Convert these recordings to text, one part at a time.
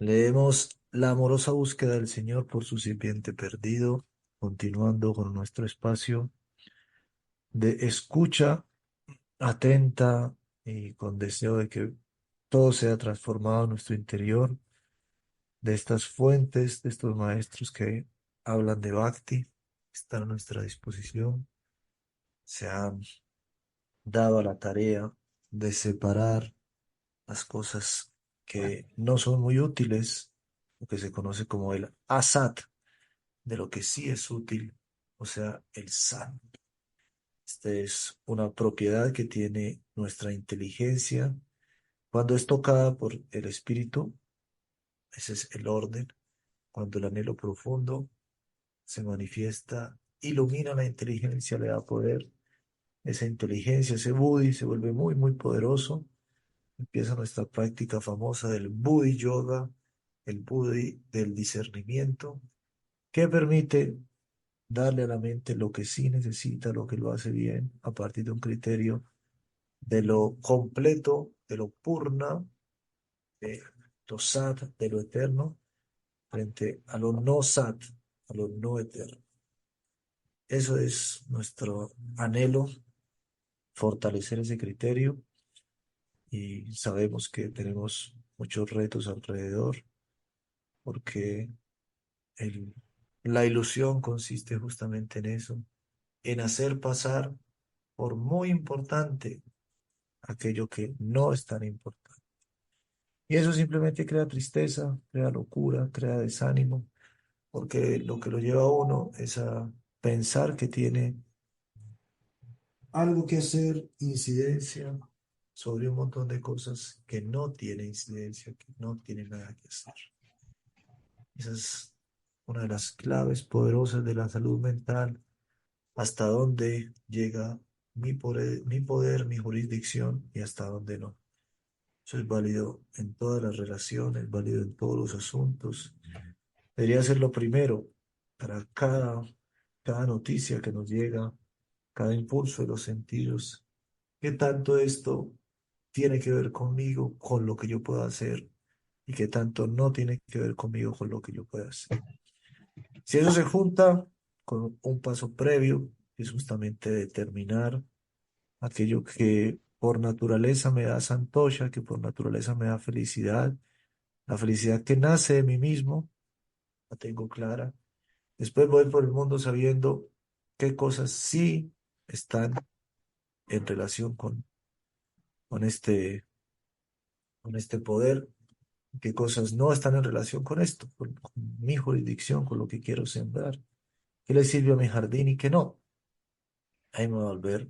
Leemos la amorosa búsqueda del Señor por su sirviente perdido, continuando con nuestro espacio de escucha atenta y con deseo de que todo sea transformado en nuestro interior, de estas fuentes, de estos maestros que hablan de Bhakti, están a nuestra disposición. Se han dado a la tarea de separar las cosas que no son muy útiles, lo que se conoce como el asat, de lo que sí es útil, o sea, el sat. Esta es una propiedad que tiene nuestra inteligencia. Cuando es tocada por el espíritu, ese es el orden. Cuando el anhelo profundo se manifiesta, ilumina la inteligencia, le da poder. Esa inteligencia, ese buddhi se vuelve muy, muy poderoso. Empieza nuestra práctica famosa del buddhi yoga, el buddhi del discernimiento, que permite darle a la mente lo que sí necesita, lo que lo hace bien, a partir de un criterio de lo completo, de lo purna, de lo sat, de lo eterno, frente a lo no sat, a lo no eterno. Eso es nuestro anhelo, fortalecer ese criterio, y sabemos que tenemos muchos retos alrededor porque el, la ilusión consiste justamente en eso, en hacer pasar por muy importante aquello que no es tan importante. Y eso simplemente crea tristeza, crea locura, crea desánimo, porque lo que lo lleva a uno es a pensar que tiene algo que hacer, incidencia sobre un montón de cosas que no tiene incidencia, que no tiene nada que hacer. Esa es una de las claves poderosas de la salud mental, hasta dónde llega mi jurisdicción y hasta dónde no. Eso es válido en todas las relaciones, válido en todos los asuntos. Debería ser lo primero para cada noticia que nos llega, cada impulso de los sentidos. ¿Qué tanto esto tiene que ver conmigo, con lo que yo pueda hacer? ¿Y qué tanto no tiene que ver conmigo, con lo que yo pueda hacer? Si eso se junta con un paso previo, que es justamente determinar aquello que por naturaleza me da santosha, que por naturaleza me da felicidad, la felicidad que nace de mí mismo, la tengo clara. Después voy por el mundo sabiendo qué cosas sí están en relación con con este poder, qué cosas no están en relación con esto, con mi jurisdicción, con lo que quiero sembrar, qué le sirve a mi jardín y qué no. Ahí me voy a volver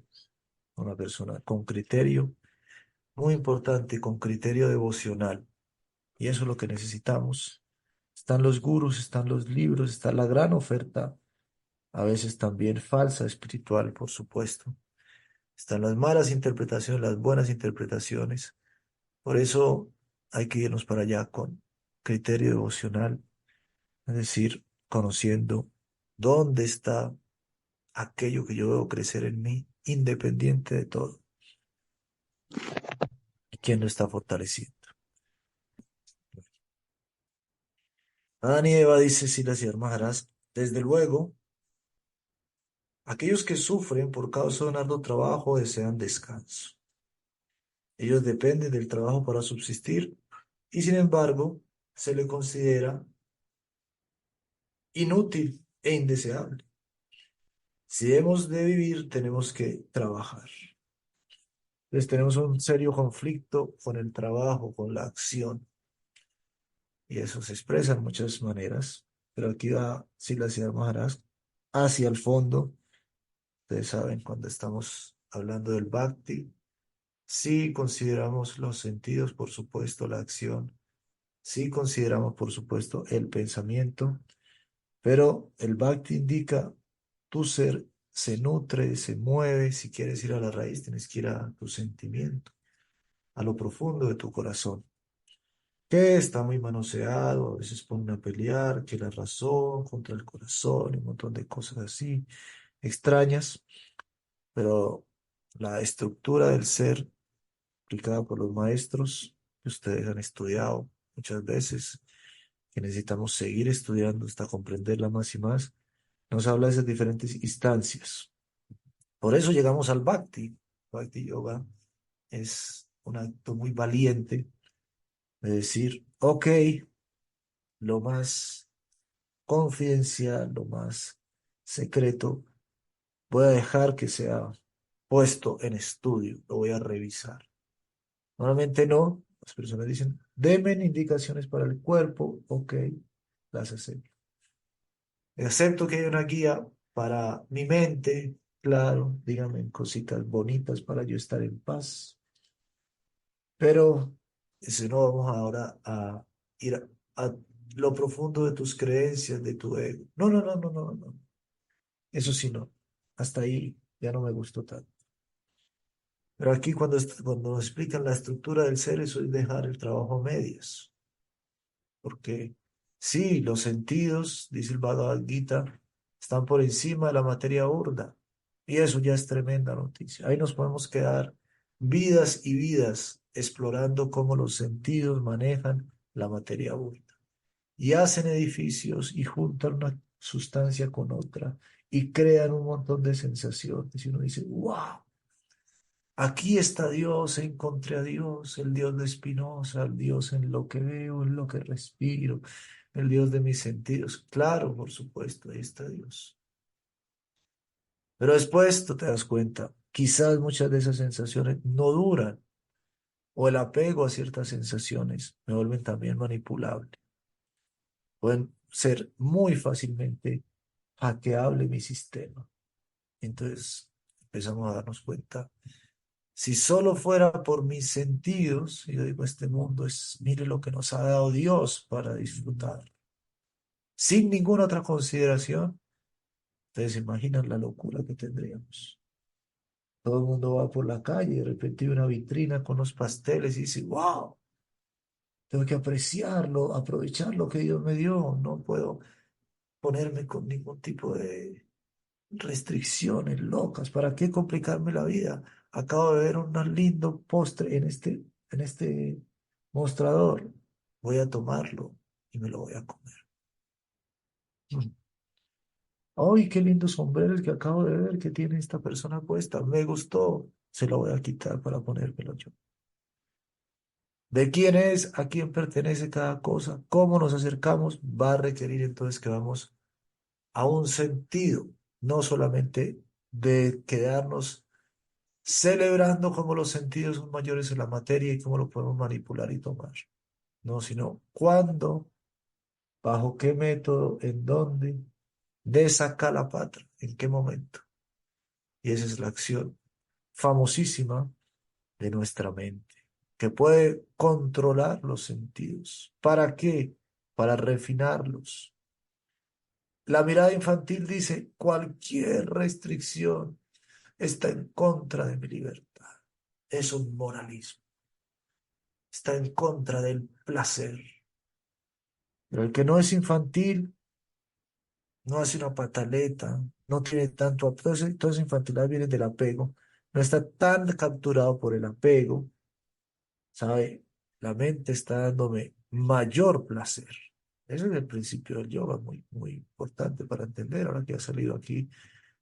una persona con criterio, muy importante, con criterio devocional. Y eso es lo que necesitamos. Están los gurús, están los libros, está la gran oferta, a veces también falsa, espiritual, por supuesto. Están las malas interpretaciones, las buenas interpretaciones. Por eso hay que irnos para allá con criterio devocional, es decir, conociendo dónde está aquello que yo veo crecer en mí, independiente de todo, y quién lo está fortaleciendo. Adán y Eva, dice Silas y Maharaj, desde luego, aquellos que sufren por causa de un arduo trabajo desean descanso. Ellos dependen del trabajo para subsistir y sin embargo se le considera inútil e indeseable. Si hemos de vivir, tenemos que trabajar. Entonces tenemos un serio conflicto con el trabajo, con la acción, y eso se expresa en muchas maneras, pero aquí va Silas y Maharaj hacia el fondo. Ustedes saben, cuando estamos hablando del Bhakti, sí consideramos los sentidos, por supuesto, la acción, sí consideramos, por supuesto, el pensamiento, pero el Bhakti indica tu ser se nutre, se mueve. Si quieres ir a la raíz, tienes que ir a tu sentimiento, a lo profundo de tu corazón, que está muy manoseado, a veces ponen a pelear, que la razón contra el corazón, y un montón de cosas así extrañas, pero la estructura del ser explicada por los maestros que ustedes han estudiado muchas veces, que necesitamos seguir estudiando hasta comprenderla más y más, nos habla de esas diferentes instancias. Por eso llegamos al Bhakti. Bhakti Yoga es un acto muy valiente de decir, ok, lo más confidencial, lo más secreto, voy a dejar que sea puesto en estudio, lo voy a revisar. Normalmente no, las personas dicen, denme indicaciones para el cuerpo, ok, las acepto. Acepto que hay una guía para mi mente, claro, díganme cositas bonitas para yo estar en paz. Pero si no, vamos ahora a ir a lo profundo de tus creencias, de tu ego. No, no, no, no, no, no. Eso sí, no. Hasta ahí ya no me gustó tanto. Pero aquí cuando nos explican la estructura del ser, eso es dejar el trabajo a medias. Porque sí, los sentidos, dice el Bhagavad Gita, están por encima de la materia burda. Y eso ya es tremenda noticia. Ahí nos podemos quedar vidas y vidas explorando cómo los sentidos manejan la materia burda. Y hacen edificios y juntan una sustancia con otra y crean un montón de sensaciones. Y uno dice, wow, aquí está Dios, encontré a Dios, el Dios de Spinoza, el Dios en lo que veo, en lo que respiro, el Dios de mis sentidos. Claro, por supuesto, ahí está Dios. Pero después tú te das cuenta, quizás muchas de esas sensaciones no duran, o el apego a ciertas sensaciones me vuelven también manipulable. Pueden ser muy fácilmente hackeable mi sistema. Entonces empezamos a darnos cuenta. Si solo fuera por mis sentidos, y yo digo, este mundo es, mire lo que nos ha dado Dios para disfrutar, sin ninguna otra consideración, ustedes se imaginan la locura que tendríamos. Todo el mundo va por la calle y de repente hay una vitrina con los pasteles y dice, wow, tengo que apreciarlo, aprovechar lo que Dios me dio, no puedo ponerme con ningún tipo de restricciones locas. ¿Para qué complicarme la vida? Acabo de ver un lindo postre en este mostrador. Voy a tomarlo y me lo voy a comer. Mm. ¡Ay, qué lindo sombrero el que acabo de ver que tiene esta persona puesta! Me gustó. Se lo voy a quitar para ponérmelo yo. ¿De quién es? ¿A quién pertenece cada cosa? ¿Cómo nos acercamos? Va a requerir entonces que vamos a un sentido, no solamente de quedarnos celebrando cómo los sentidos son mayores en la materia y cómo lo podemos manipular y tomar. No, sino cuándo, bajo qué método, en dónde, de sacar la patra, en qué momento. Y esa es la acción famosísima de nuestra mente, que puede controlar los sentidos. ¿Para qué? Para refinarlos. La mirada infantil dice, cualquier restricción está en contra de mi libertad. Es un moralismo. Está en contra del placer. Pero el que no es infantil, no hace una pataleta, no tiene tanto, toda esa infantilidad viene del apego, no está tan capturado por el apego, ¿sabe? La mente está dándome mayor placer. Ese es el principio del yoga, muy, muy importante para entender. Ahora que ha salido aquí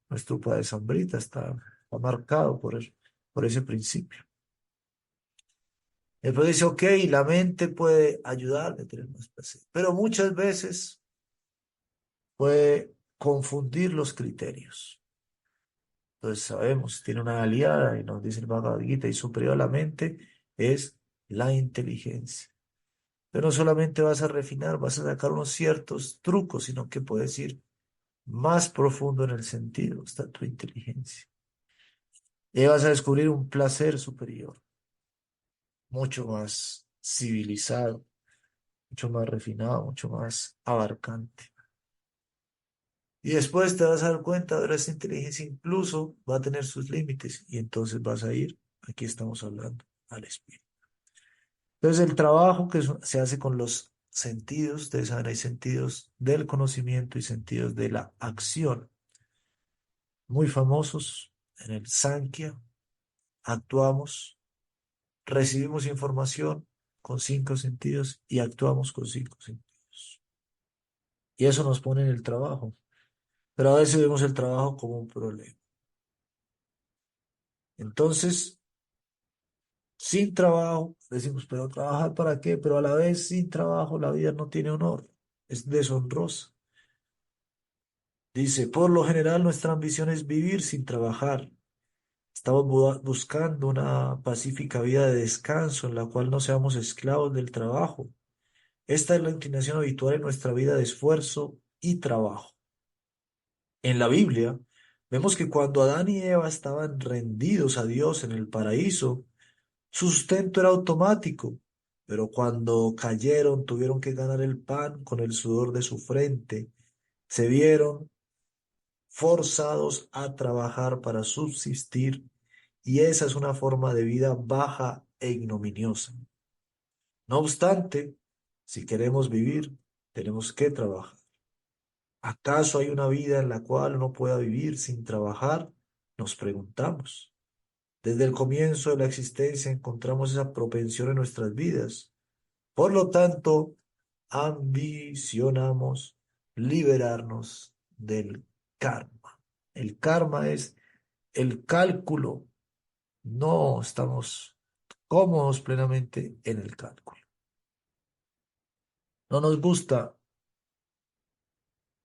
nuestro Padre Sambrita, está marcado por ese principio. Después dice, ok, la mente puede ayudarme a tener más placer, pero muchas veces puede confundir los criterios. Entonces sabemos, tiene una aliada y nos dice el Bhagavad Gita y superior a la mente es la inteligencia. Pero no solamente vas a refinar, vas a sacar unos ciertos trucos, sino que puedes ir más profundo en el sentido, está tu inteligencia. Y ahí vas a descubrir un placer superior, mucho más civilizado, mucho más refinado, mucho más abarcante. Y después te vas a dar cuenta de esa inteligencia incluso va a tener sus límites y entonces vas a ir, aquí estamos hablando, al espíritu. Entonces el trabajo que se hace con los sentidos, ustedes saben, hay sentidos del conocimiento y sentidos de la acción, muy famosos en el Sankhya, actuamos, recibimos información con cinco sentidos y actuamos con cinco sentidos. y eso nos pone en el trabajo. Pero a veces vemos el trabajo como un problema. Entonces, sin trabajo, decimos, pero ¿trabajar para qué? Pero a la vez, sin trabajo, la vida no tiene honor, es deshonrosa. Dice, por lo general, nuestra ambición es vivir sin trabajar. Estamos buscando una pacífica vida de descanso en la cual no seamos esclavos del trabajo. Esta es la inclinación habitual en nuestra vida de esfuerzo y trabajo. En la Biblia, vemos que cuando Adán y Eva estaban rendidos a Dios en el paraíso, su sustento era automático, pero cuando cayeron, tuvieron que ganar el pan con el sudor de su frente, se vieron forzados a trabajar para subsistir, y esa es una forma de vida baja e ignominiosa. No obstante, si queremos vivir, tenemos que trabajar. ¿Acaso hay una vida en la cual uno pueda vivir sin trabajar? Nos preguntamos. Desde el comienzo de la existencia encontramos esa propensión en nuestras vidas. Por lo tanto, ambicionamos liberarnos del karma. El karma es el cálculo. No estamos cómodos plenamente en el cálculo. No nos gusta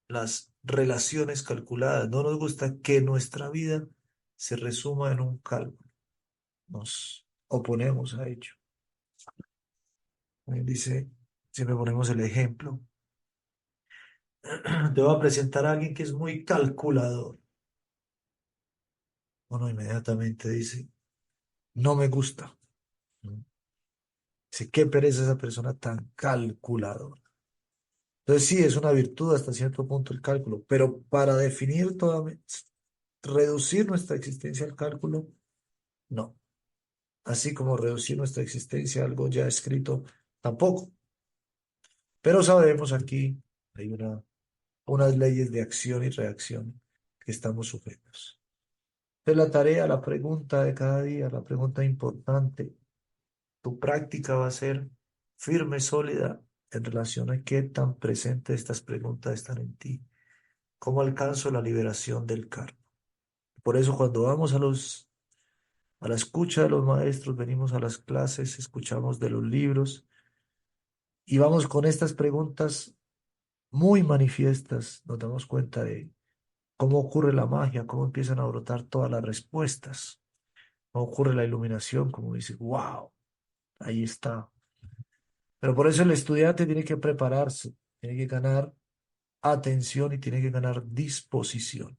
las relaciones calculadas. No nos gusta que nuestra vida se resuma en un cálculo. Nos oponemos a ello. También dice, si me ponemos el ejemplo, te voy a presentar a alguien que es muy calculador. Uno inmediatamente dice, no me gusta. ¿No? Dice, qué pereza esa persona tan calculadora. Entonces sí, es una virtud hasta cierto punto el cálculo, pero para definir toda, reducir nuestra existencia al cálculo, no. Así como reducir nuestra existencia a algo ya escrito, tampoco. Pero sabemos aquí, hay unas leyes de acción y reacción que estamos sujetos. Entonces la tarea, la pregunta de cada día, la pregunta importante, tu práctica va a ser firme, sólida en relación a qué tan presentes estas preguntas están en ti. ¿Cómo alcanzo la liberación del karma? Por eso cuando vamos a la escucha de los maestros, venimos a las clases, escuchamos de los libros y vamos con estas preguntas muy manifiestas, nos damos cuenta de cómo ocurre la magia, cómo empiezan a brotar todas las respuestas, cómo ocurre la iluminación, como dice, wow, ahí está. Pero por eso el estudiante tiene que prepararse, tiene que ganar atención y tiene que ganar disposición.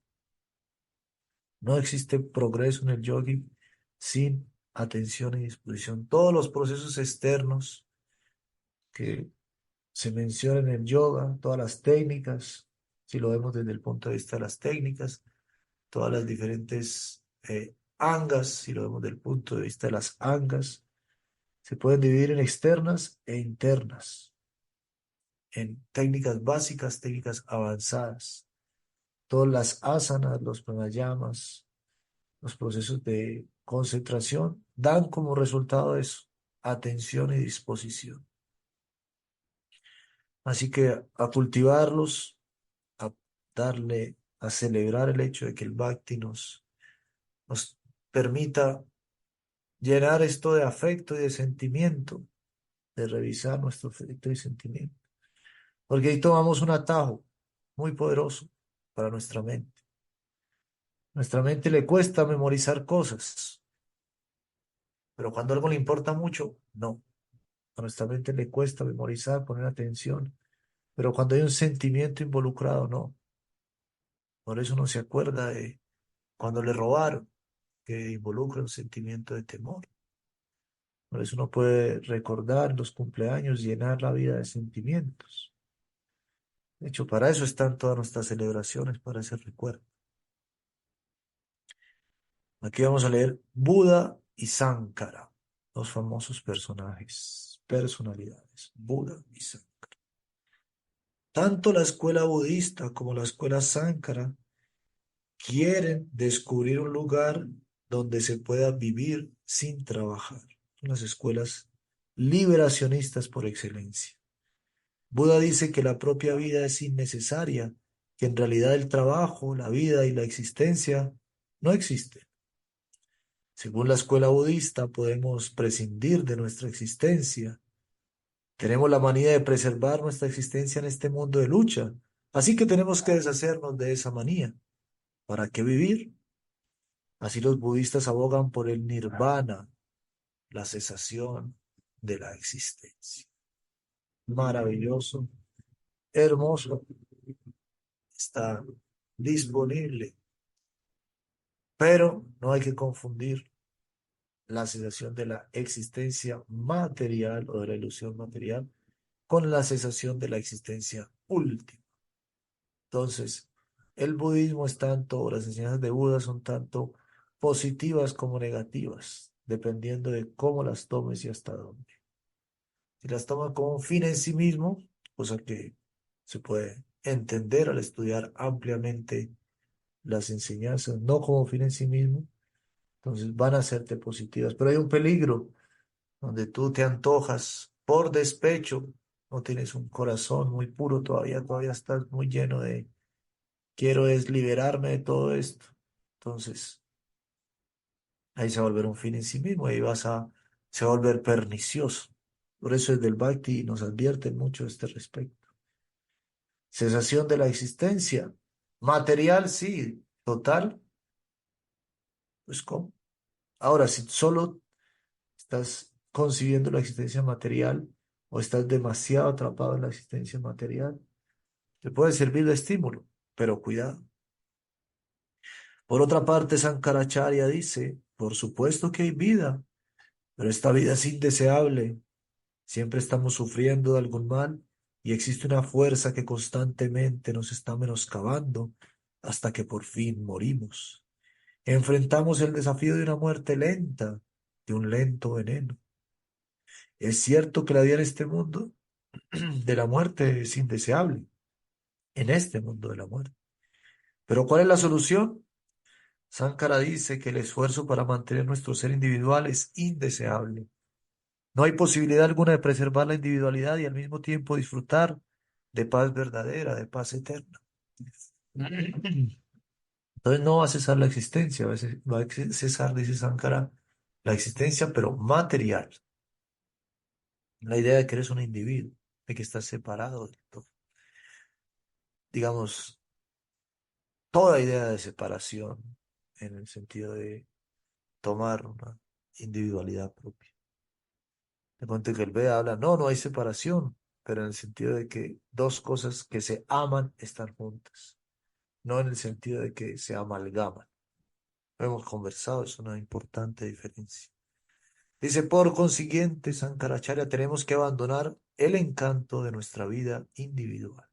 No existe progreso en el yogi sin atención y disposición. Todos los procesos externos que se mencionan en el yoga, todas las técnicas, si lo vemos desde el punto de vista de las técnicas, todas las diferentes angas, si lo vemos desde el punto de vista de las angas, se pueden dividir en externas e internas, en técnicas básicas, técnicas avanzadas. Todas las asanas, los pranayamas, los procesos de concentración dan como resultado eso, atención y disposición. Así que a cultivarlos, a darle, a celebrar el hecho de que el Bhakti nos permita llenar esto de afecto y de sentimiento, de revisar nuestro afecto y sentimiento. Porque ahí tomamos un atajo muy poderoso para nuestra mente. Nuestra mente le cuesta memorizar cosas, pero cuando algo le importa mucho, no. A nuestra mente le cuesta memorizar, poner atención, pero cuando hay un sentimiento involucrado, no. Por eso no se acuerda de cuando le robaron, que involucra un sentimiento de temor. Por eso uno puede recordar los cumpleaños, llenar la vida de sentimientos. De hecho, para eso están todas nuestras celebraciones, para ese recuerdo. Aquí vamos a leer Buda y Sankara, dos famosos personajes, personalidades, Buda y Sankara. Tanto la escuela budista como la escuela Sankara quieren descubrir un lugar donde se pueda vivir sin trabajar. Son las escuelas liberacionistas por excelencia. Buda dice que la propia vida es innecesaria, que en realidad el trabajo, la vida y la existencia no existen. Según la escuela budista, podemos prescindir de nuestra existencia. Tenemos la manía de preservar nuestra existencia en este mundo de lucha, así que tenemos que deshacernos de esa manía. ¿Para qué vivir? Así los budistas abogan por el nirvana, la cesación de la existencia. Maravilloso, hermoso, está disponible, pero no hay que confundir la cesación de la existencia material o de la ilusión material con la cesación de la existencia última. Entonces, el budismo es tanto, o las enseñanzas de Buda son tanto positivas como negativas, dependiendo de cómo las tomes y hasta dónde. Si las tomas como un fin en sí mismo, cosa que se puede entender al estudiar ampliamente las enseñanzas, no como fin en sí mismo, entonces van a serte positivas. Pero hay un peligro donde tú te antojas por despecho, no tienes un corazón muy puro todavía, todavía estás muy lleno de quiero es liberarme de todo esto. Entonces, ahí se va a volver un fin en sí mismo, se va a volver pernicioso. Por eso desde el Bhakti nos advierten mucho a este respecto. Cesación de la existencia. Material, sí, total, pues ¿cómo? Ahora, si solo estás concibiendo la existencia material o estás demasiado atrapado en la existencia material, te puede servir de estímulo, pero cuidado. Por otra parte, Sankaracharya dice, por supuesto que hay vida, pero esta vida es indeseable. Siempre estamos sufriendo de algún mal y existe una fuerza que constantemente nos está menoscabando hasta que por fin morimos. Enfrentamos el desafío de una muerte lenta, de un lento veneno. Es cierto que la vida en este mundo de la muerte es indeseable, en este mundo de la muerte. Pero ¿cuál es la solución? Sankara dice que el esfuerzo para mantener nuestro ser individual es indeseable. No hay posibilidad alguna de preservar la individualidad y al mismo tiempo disfrutar de paz verdadera, de paz eterna. Entonces no va a cesar la existencia, va a cesar, dice Sankara, la existencia, pero material. La idea de que eres un individuo, de que estás separado de todo. Digamos, toda idea de separación en el sentido de tomar una individualidad propia. De ponte que el Veda habla, no, no hay separación, pero en el sentido de que dos cosas que se aman están juntas, no en el sentido de que se amalgaman. Lo hemos conversado, es una importante diferencia. Dice, por consiguiente, Sankaracharya, tenemos que abandonar el encanto de nuestra vida individual.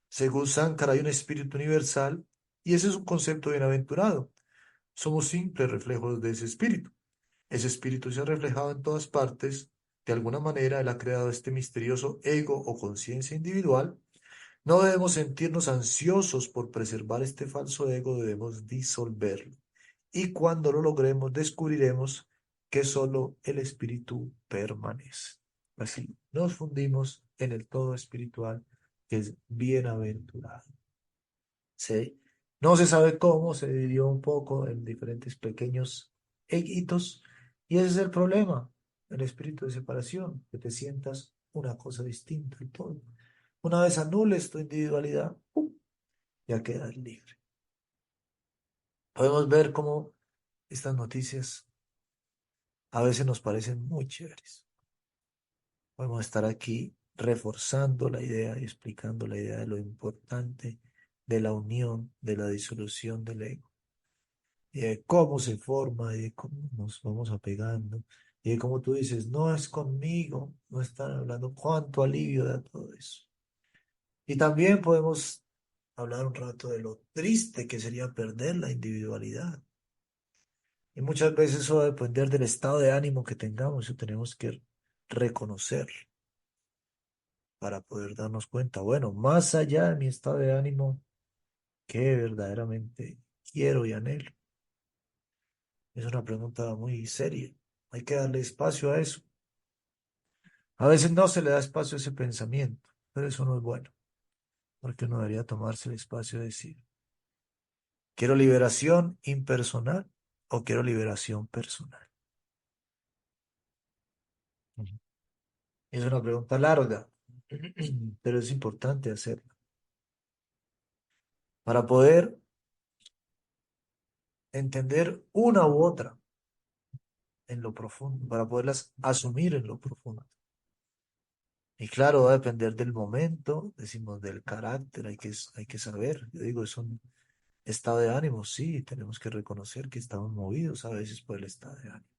Según Sankara, hay un espíritu universal y ese es un concepto bienaventurado. Somos simples reflejos de ese espíritu. Ese espíritu se ha reflejado en todas partes. De alguna manera, él ha creado este misterioso ego o conciencia individual. No debemos sentirnos ansiosos por preservar este falso ego, debemos disolverlo. Y cuando lo logremos, descubriremos que solo el espíritu permanece. Así nos fundimos en el todo espiritual que es bienaventurado. ¿Sí? No se sabe cómo, se dividió un poco en diferentes pequeños hitos, y ese es el problema, el espíritu de separación, que te sientas una cosa distinta y todo. Una vez anules tu individualidad, ¡pum!, ya quedas libre. Podemos ver cómo estas noticias a veces nos parecen muy chéveres. Podemos estar aquí reforzando la idea y explicando la idea de lo importante de la unión, de la disolución del ego, y de cómo se forma y de cómo nos vamos apegando y de cómo tú dices, no es conmigo, no están hablando, cuánto alivio da todo eso. Y también podemos hablar un rato de lo triste que sería perder la individualidad. Y muchas veces eso va a depender del estado de ánimo que tengamos y tenemos que reconocer para poder darnos cuenta, bueno, más allá de mi estado de ánimo, ¿qué verdaderamente quiero y anhelo? Es una pregunta muy seria. Hay que darle espacio a eso. A veces no se le da espacio a ese pensamiento, pero eso no es bueno, porque uno debería tomarse el espacio de decir, ¿quiero liberación impersonal o quiero liberación personal? Ujú. Es una pregunta larga, pero es importante hacerla para poder entender una u otra en lo profundo, para poderlas asumir en lo profundo. Y claro, va a depender del momento, decimos del carácter, hay que saber. Yo digo, es un estado de ánimo, sí, tenemos que reconocer que estamos movidos a veces por el estado de ánimo.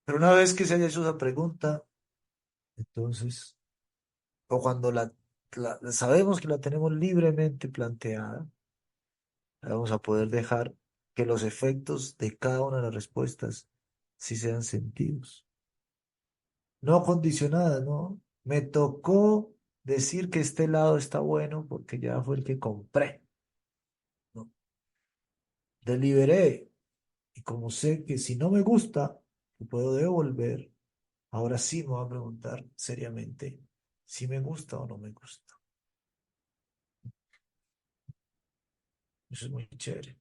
Pero una vez que se haya hecho esa pregunta, entonces, o cuando sabemos que la tenemos libremente planteada, vamos a poder dejar que los efectos de cada una de las respuestas sí sean sentidos. No condicionadas, ¿no? Me tocó decir que este lado está bueno porque ya fue el que compré, ¿no? Deliberé. Y como sé que si no me gusta, lo puedo devolver, ahora sí me voy a preguntar seriamente si me gusta o no me gusta. Eso es muy chévere.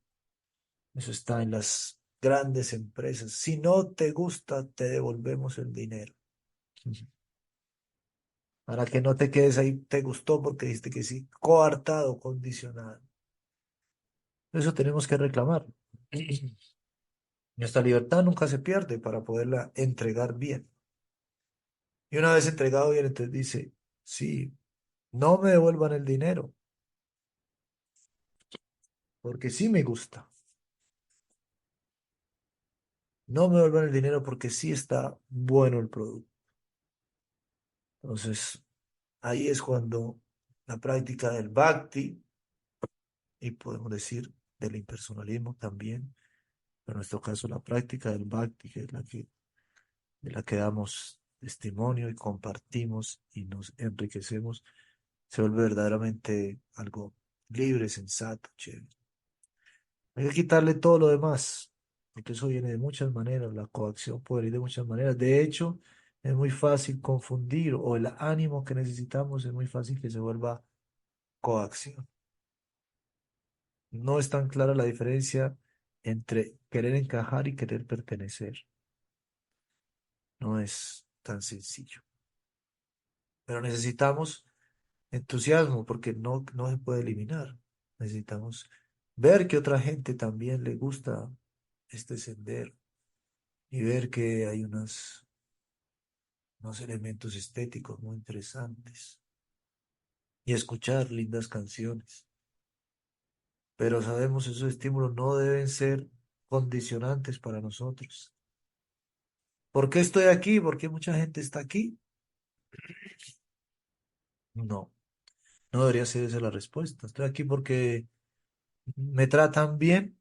Eso está en las grandes empresas. Si no te gusta, te devolvemos el dinero. Para que no te quedes ahí, te gustó porque dijiste que sí, coartado, condicionado. Eso tenemos que reclamar. Nuestra libertad nunca se pierde para poderla entregar bien. Y una vez entregado bien, entonces dice, sí, no me devuelvan el dinero, porque sí me gusta. No me devuelvan el dinero porque sí está bueno el producto. Entonces, ahí es cuando la práctica del bhakti, y podemos decir del impersonalismo también, pero en nuestro caso la práctica del bhakti, que es de la que damos testimonio y compartimos y nos enriquecemos, se vuelve verdaderamente algo libre, sensato, chévere. Hay que quitarle todo lo demás, porque eso viene de muchas maneras, la coacción puede ir de muchas maneras. De hecho, es muy fácil confundir, o el ánimo que necesitamos es muy fácil que se vuelva coacción. No es tan clara la diferencia entre querer encajar y querer pertenecer. No es tan sencillo. Pero necesitamos entusiasmo porque no se puede eliminar. Necesitamos ver que otra gente también le gusta este sendero y ver que hay unos elementos estéticos muy interesantes y escuchar lindas canciones. Pero sabemos esos estímulos no deben ser condicionantes para nosotros. ¿Por qué estoy aquí? ¿Por qué mucha gente está aquí? No, no debería ser esa la respuesta. Estoy aquí porque me tratan bien.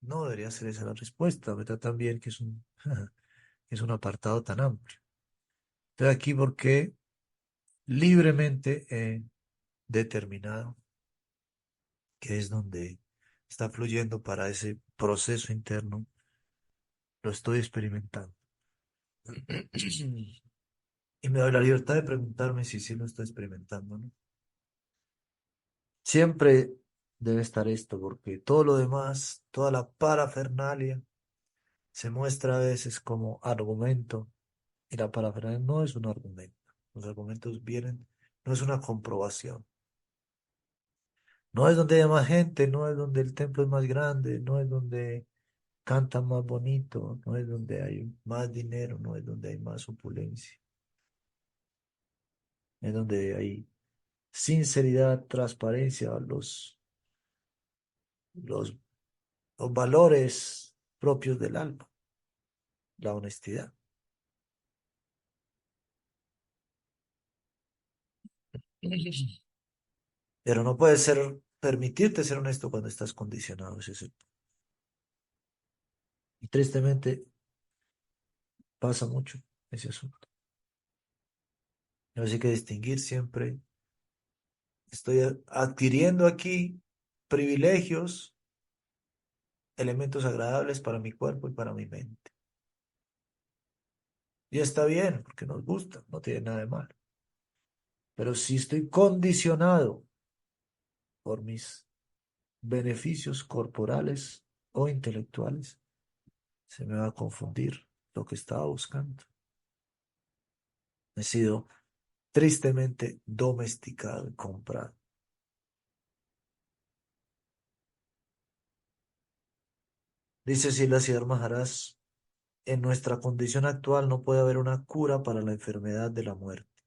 No debería ser esa la respuesta. Me tratan bien, que es es un apartado tan amplio. Estoy aquí porque libremente he determinado que es donde está fluyendo para ese proceso interno, lo estoy experimentando. Y me doy la libertad de preguntarme si sí lo estoy experimentando, ¿no? Siempre debe estar esto, porque todo lo demás, toda la parafernalia, se muestra a veces como argumento, y la parafernalia no es un argumento. Los argumentos vienen, no es una comprobación. No es donde hay más gente, no es donde el templo es más grande, no es donde cantan más bonito, no es donde hay más dinero, no es donde hay más opulencia, es donde hay sinceridad, transparencia, los, los valores propios del alma, la honestidad. Pero no puedes permitirte ser honesto cuando estás condicionado, ese es y tristemente pasa mucho ese asunto. Así hay que distinguir siempre, estoy adquiriendo aquí privilegios, elementos agradables para mi cuerpo y para mi mente. Y está bien, porque nos gusta, no tiene nada de malo. Pero si estoy condicionado por mis beneficios corporales o intelectuales, se me va a confundir lo que estaba buscando. He sido tristemente domesticado y comprado. Dice Sila Siddhar Maharaj, en nuestra condición actual no puede haber una cura para la enfermedad de la muerte.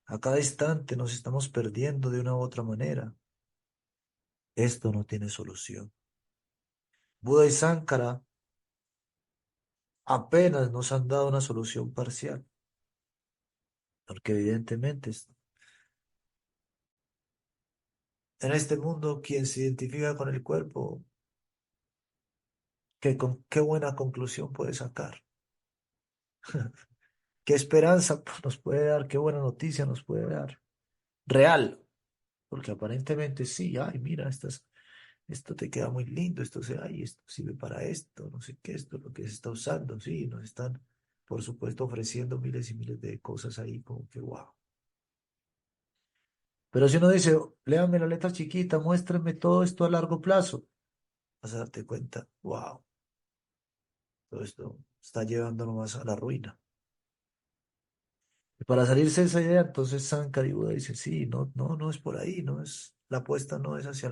A cada instante nos estamos perdiendo de una u otra manera. Esto no tiene solución. Buda y Sankara apenas nos han dado una solución parcial, porque evidentemente en este mundo quien se identifica con el cuerpo, qué buena conclusión puede sacar, qué esperanza nos puede dar, qué buena noticia nos puede dar. Real, porque aparentemente sí, ay, mira, esto te queda muy lindo, ay, esto sirve para esto, no sé qué, esto es lo que se está usando, sí, nos están, por supuesto, ofreciendo miles y miles de cosas ahí, como que wow. Pero si uno dice, léame la letra chiquita, muéstrenme todo esto a largo plazo, vas a darte cuenta, wow, todo esto está llevándonos más a la ruina. Y para salirse de esa idea, entonces Sankara y Buda dicen, sí, no, no, no es por ahí, no es, la apuesta no es hacia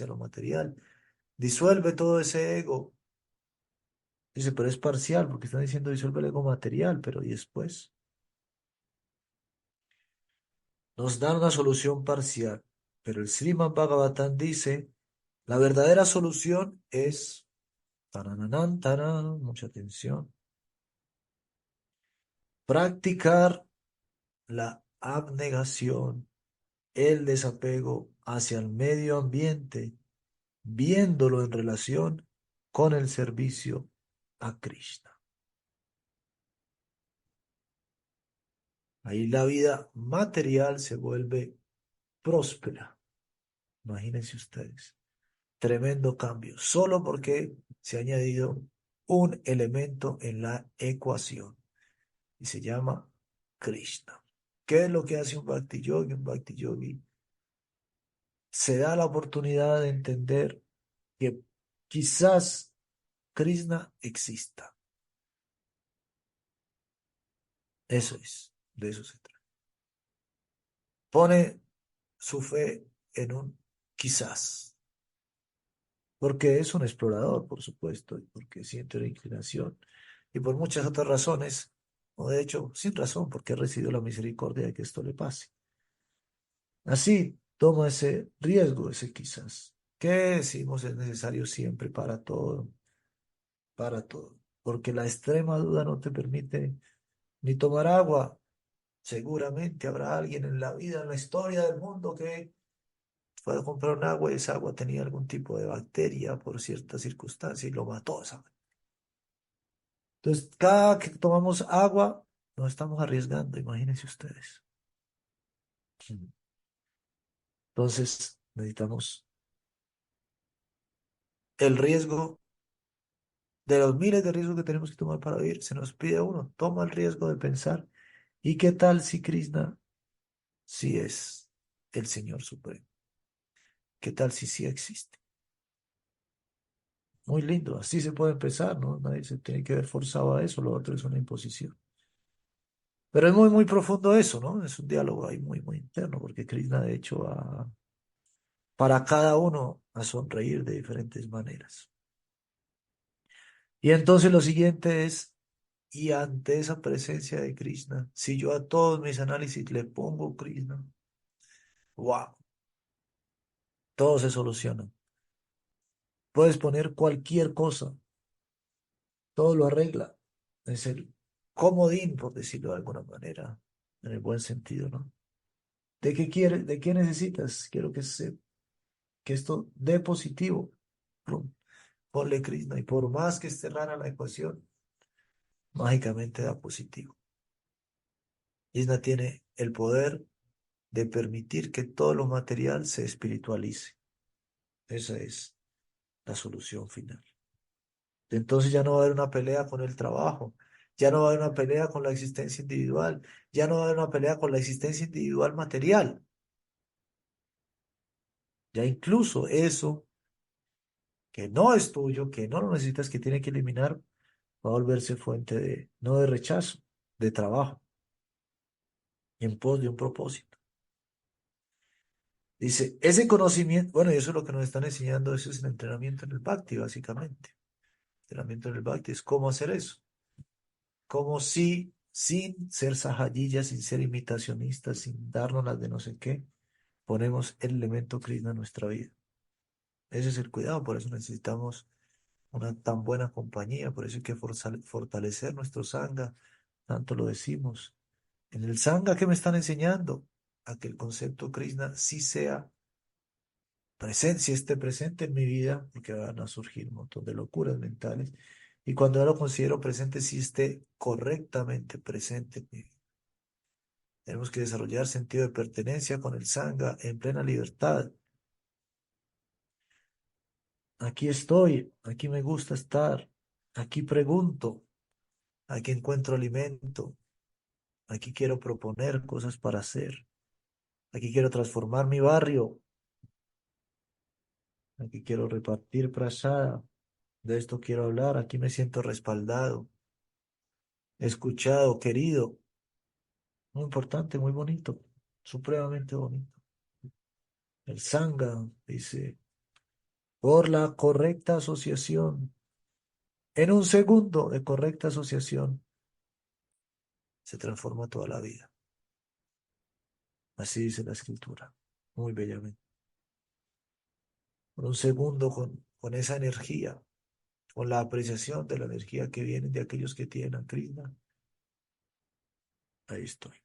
lo material. Disuelve todo ese ego. Dice, pero es parcial, porque están diciendo disuelve el ego material, pero ¿y después? Nos dan una solución parcial, pero el Srimad Bhagavatam dice, la verdadera solución es, tarananán, tarán, mucha atención, practicar la abnegación, el desapego hacia el medio ambiente, viéndolo en relación con el servicio a Krishna. Ahí la vida material se vuelve próspera. Imagínense ustedes. Tremendo cambio, solo porque se ha añadido un elemento en la ecuación y se llama Krishna. ¿Qué es lo que hace un Bhakti Yogi? Un Bhakti Yogi se da la oportunidad de entender que quizás Krishna exista. Eso es, de eso se trata. Pone su fe en un quizás, porque es un explorador, por supuesto, y porque siente una inclinación, y por muchas otras razones, o de hecho, sin razón, porque ha recibido la misericordia de que esto le pase. Así toma ese riesgo, ese quizás. ¿Qué decimos es necesario siempre para todo? Para todo. Porque la extrema duda no te permite ni tomar agua. Seguramente habrá alguien en la vida, en la historia del mundo, que fue a comprar un agua y esa agua tenía algún tipo de bacteria por cierta circunstancia y lo mató esa. Entonces, cada que tomamos agua, nos estamos arriesgando, imagínense ustedes. Entonces, necesitamos el riesgo de los miles de riesgos que tenemos que tomar para vivir. Se nos pide a uno, toma el riesgo de pensar, ¿y qué tal si Krishna sí es el Señor Supremo? ¿Qué tal si sí existe? Muy lindo, así se puede empezar, ¿no? Nadie se tiene que ver forzado a eso, lo otro es una imposición. Pero es muy, muy profundo eso, ¿no? Es un diálogo ahí muy, muy interno, porque Krishna, de hecho, va para cada uno a sonreír de diferentes maneras. Y entonces lo siguiente es, y ante esa presencia de Krishna, si yo a todos mis análisis le pongo Krishna, wow, todo se soluciona. Puedes poner cualquier cosa, todo lo arregla. Es el comodín, por decirlo de alguna manera, en el buen sentido, ¿no? ¿De qué quieres? ¿De qué necesitas? Quiero que esto dé positivo. Plum, ponle Krishna y por más que esté rara la ecuación, mágicamente da positivo. Krishna tiene el poder de permitir que todo lo material se espiritualice. Esa es la solución final. Entonces ya no va a haber una pelea con el trabajo. Ya no va a haber una pelea con la existencia individual, ya no va a haber una pelea con la existencia individual material. Ya incluso eso que no es tuyo, que no lo necesitas, que tiene que eliminar, va a volverse fuente de, no de rechazo, de trabajo, en pos de un propósito. Dice, ese conocimiento, bueno, y eso es lo que nos están enseñando, eso es el entrenamiento en el Bhakti, básicamente. Entrenamiento en el Bhakti es cómo hacer eso. Cómo si, sin ser sajayillas, sin ser imitacionistas, sin darnos las de no sé qué, ponemos el elemento Krishna en nuestra vida. Ese es el cuidado, por eso necesitamos una tan buena compañía, por eso hay que fortalecer nuestro Sangha, tanto lo decimos. En el Sangha, ¿qué me están enseñando? A que el concepto Krishna sí sea presente, sí esté presente en mi vida, porque van a surgir un montón de locuras mentales, y cuando yo lo considero presente, sí esté correctamente presente en mi vida. Tenemos que desarrollar sentido de pertenencia con el Sangha en plena libertad. Aquí estoy, aquí me gusta estar, aquí pregunto, aquí encuentro alimento, aquí quiero proponer cosas para hacer, aquí quiero transformar mi barrio, aquí quiero repartir prasada, de esto quiero hablar, aquí me siento respaldado, escuchado, querido. Muy importante, muy bonito, supremamente bonito. El Sangha dice, por la correcta asociación, en un segundo de correcta asociación, se transforma toda la vida. Así dice la escritura, muy bellamente. Por un segundo con esa energía, con la apreciación de la energía que viene de aquellos que tienen a Krishna, ahí estoy.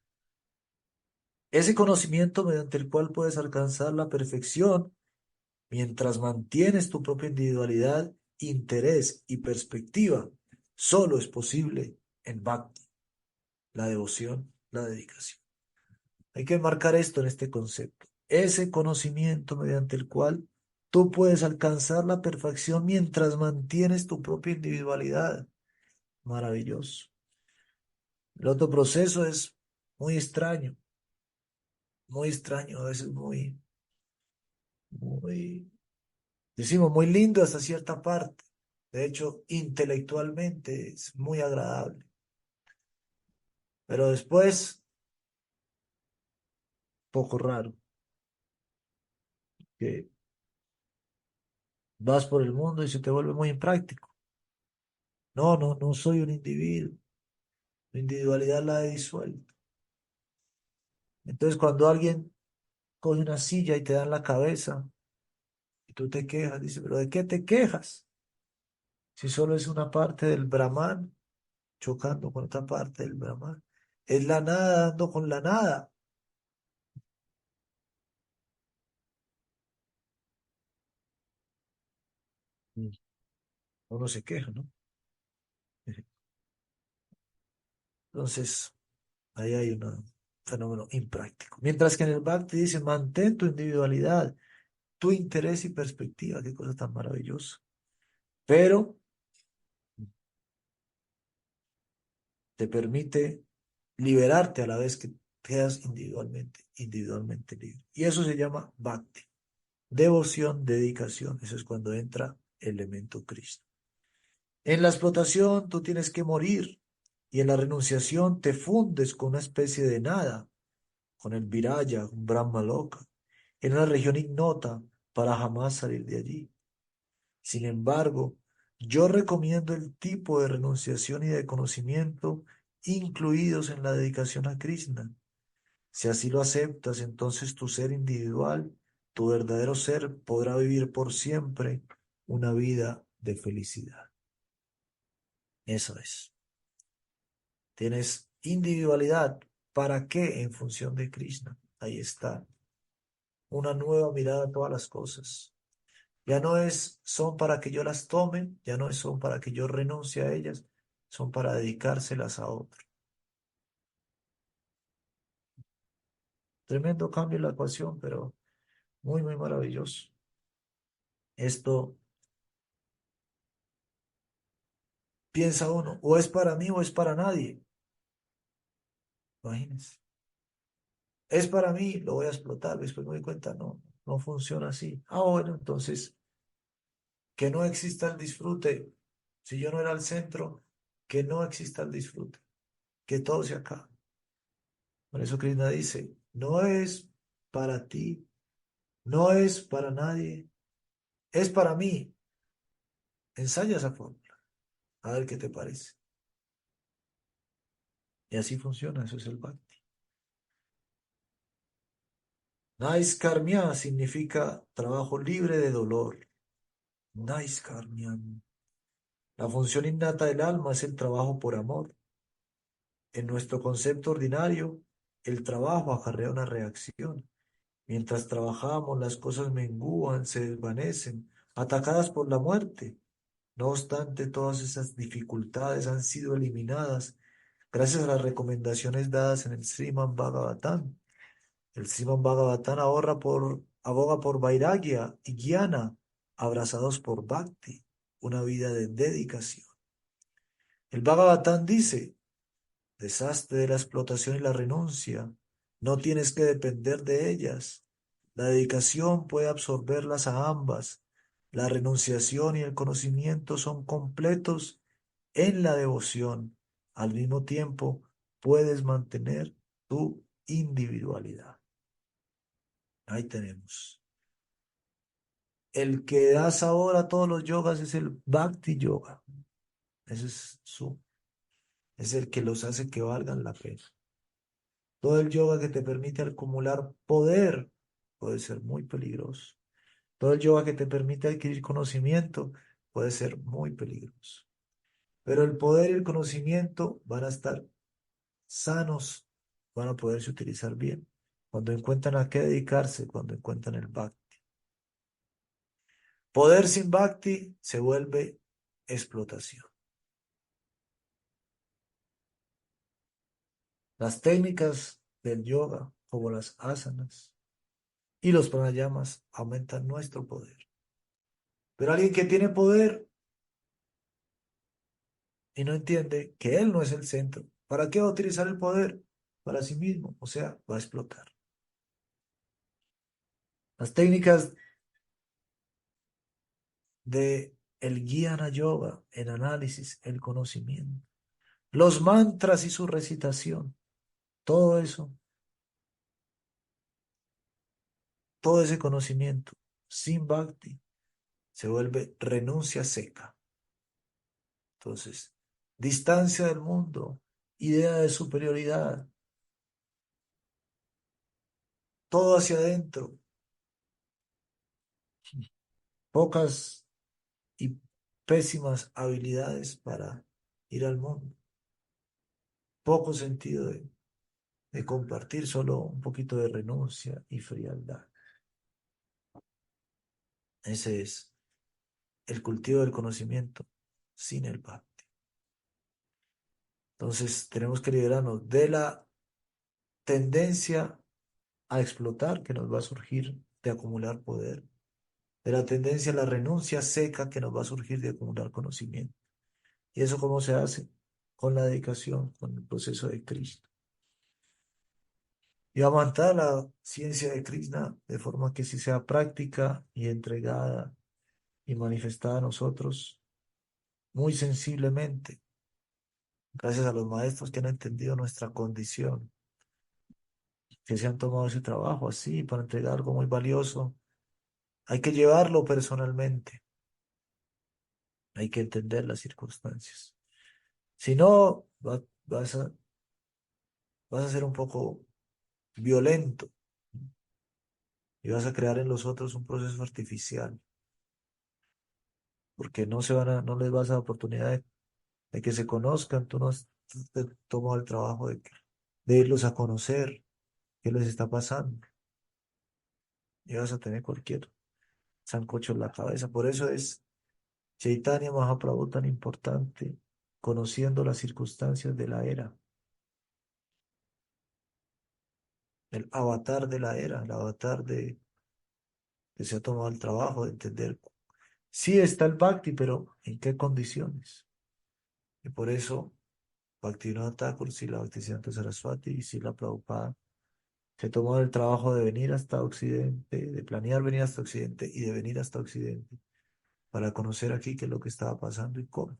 Ese conocimiento mediante el cual puedes alcanzar la perfección mientras mantienes tu propia individualidad, interés y perspectiva, solo es posible en Bhakti, la devoción, la dedicación. Hay que marcar esto en este concepto. Ese conocimiento mediante el cual tú puedes alcanzar la perfección mientras mantienes tu propia individualidad. Maravilloso. El otro proceso es muy extraño, a veces muy, decimos, muy lindo hasta cierta parte. De hecho, intelectualmente es muy agradable. Pero después, poco raro, que vas por el mundo y se te vuelve muy impráctico. No, no, no soy un individuo. La individualidad la he disuelto. Entonces, cuando alguien coge una silla y te da en la cabeza y tú te quejas, dice, pero ¿de qué te quejas? Si solo es una parte del Brahman chocando con otra parte del Brahman. Es la nada dando con la nada. Mm. Uno se queja, ¿no? Entonces, ahí hay un fenómeno impráctico. Mientras que en el Bhakti dice, mantén tu individualidad, tu interés y perspectiva. Qué cosa tan maravillosa. Pero te permite liberarte a la vez que quedas individualmente libre. Y eso se llama bhakti, devoción, dedicación. Eso es cuando entra el elemento Krishna. En la explotación tú tienes que morir y en la renunciación te fundes con una especie de nada, con el viraya, un Brahma loka, en una región ignota para jamás salir de allí. Sin embargo, yo recomiendo el tipo de renunciación y de conocimiento incluidos en la dedicación a Krishna. Si así lo aceptas, entonces tu ser individual, tu verdadero ser, podrá vivir por siempre una vida de felicidad. Eso es. Tienes individualidad. ¿Para qué? En función de Krishna. Ahí está. Una nueva mirada a todas las cosas. Ya no son para que yo las tome, ya no son para que yo renuncie a ellas, son para dedicárselas a otro. Tremendo cambio en la ecuación, pero muy, muy maravilloso. Esto piensa uno, o es para mí o es para nadie. Imagínense. Es para mí, lo voy a explotar. Después me doy cuenta, no, no funciona así. Ah, bueno, entonces, que no exista el disfrute. Si yo no era el centro, que no exista el disfrute. Que todo se acabe. Por eso Krishna dice, no es para ti, no es para nadie, es para mí. Ensaya esa fórmula, a ver qué te parece. Y así funciona, eso es el Bhakti. Naiskarmia significa trabajo libre de dolor. Naiskarmia. La función innata del alma es el trabajo por amor. En nuestro concepto ordinario, el trabajo acarrea una reacción. Mientras trabajamos, las cosas mengúan, se desvanecen, atacadas por la muerte. No obstante, todas esas dificultades han sido eliminadas gracias a las recomendaciones dadas en el Srimad Bhagavatam. El Srimad Bhagavatam aboga por Vairagya y Jnana, abrazados por Bhakti, una vida de dedicación. El Bhagavatam dice, deshazte de la explotación y la renuncia, no tienes que depender de ellas. La dedicación puede absorberlas a ambas. La renunciación y el conocimiento son completos en la devoción. Al mismo tiempo, puedes mantener tu individualidad. Ahí tenemos. El que da sabor a todos los yogas es el Bhakti Yoga. Ese es el que los hace que valgan la pena. Todo el yoga que te permite acumular poder puede ser muy peligroso. Todo el yoga que te permite adquirir conocimiento puede ser muy peligroso. Pero el poder y el conocimiento van a estar sanos, van a poderse utilizar bien. Cuando encuentran a qué dedicarse, cuando encuentran el bhakti. Poder sin bhakti se vuelve explotación. Las técnicas del yoga, como las asanas y los pranayamas, aumentan nuestro poder. Pero alguien que tiene poder y no entiende que él no es el centro, ¿para qué va a utilizar el poder? Para sí mismo, o sea, va a explotar. Las técnicas de el Jnana Yoga, el análisis, el conocimiento, los mantras y su recitación, todo eso, todo ese conocimiento, sin bhakti, se vuelve renuncia seca. Entonces, distancia del mundo, idea de superioridad, todo hacia adentro, pocas y pésimas habilidades para ir al mundo, poco sentido de compartir, solo un poquito de renuncia y frialdad. Ese es el cultivo del conocimiento sin el bhakti. Entonces tenemos que liberarnos de la tendencia a explotar que nos va a surgir de acumular poder, de la tendencia a la renuncia seca que nos va a surgir de acumular conocimiento. ¿Y eso cómo se hace? Con la dedicación, con el proceso de Krishna. Y vamos a entrar a la ciencia de Krishna de forma que sí sea práctica y entregada y manifestada a nosotros muy sensiblemente, gracias a los maestros que han entendido nuestra condición, que se han tomado ese trabajo así para entregar algo muy valioso. Hay que llevarlo personalmente, hay que entender las circunstancias. Si no, vas a ser un poco violento y vas a crear en los otros un proceso artificial, porque no les vas a dar oportunidad de que se conozcan, tú no has tomado el trabajo de irlos a conocer, qué les está pasando, y vas a tener cualquier sancocho en la cabeza. Por eso es Chaitanya Mahaprabhu tan importante, conociendo las circunstancias de la era, el avatar de la era, el avatar que se ha tomado el trabajo de entender. Sí está el Bhakti, pero ¿en qué condiciones? Y por eso Bhaktivinoda Thakur, Srila Bhaktisiddhanta Saraswati y Srila Prabhupada se tomó el trabajo de venir hasta Occidente, de planear venir hasta Occidente y de venir hasta Occidente para conocer aquí qué es lo que estaba pasando y cómo,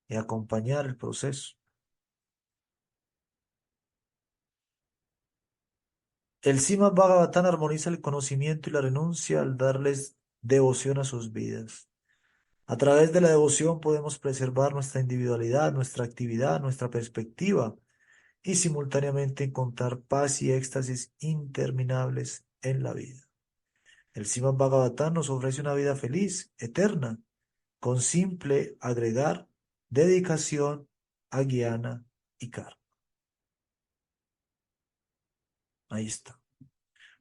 y acompañar el proceso. El Srimad Bhagavatam armoniza el conocimiento y la renuncia al darles devoción a sus vidas. A través de la devoción podemos preservar nuestra individualidad, nuestra actividad, nuestra perspectiva y simultáneamente encontrar paz y éxtasis interminables en la vida. El Srimad Bhagavatam nos ofrece una vida feliz, eterna, con simple agregar dedicación a Guiana y Karma. Ahí está.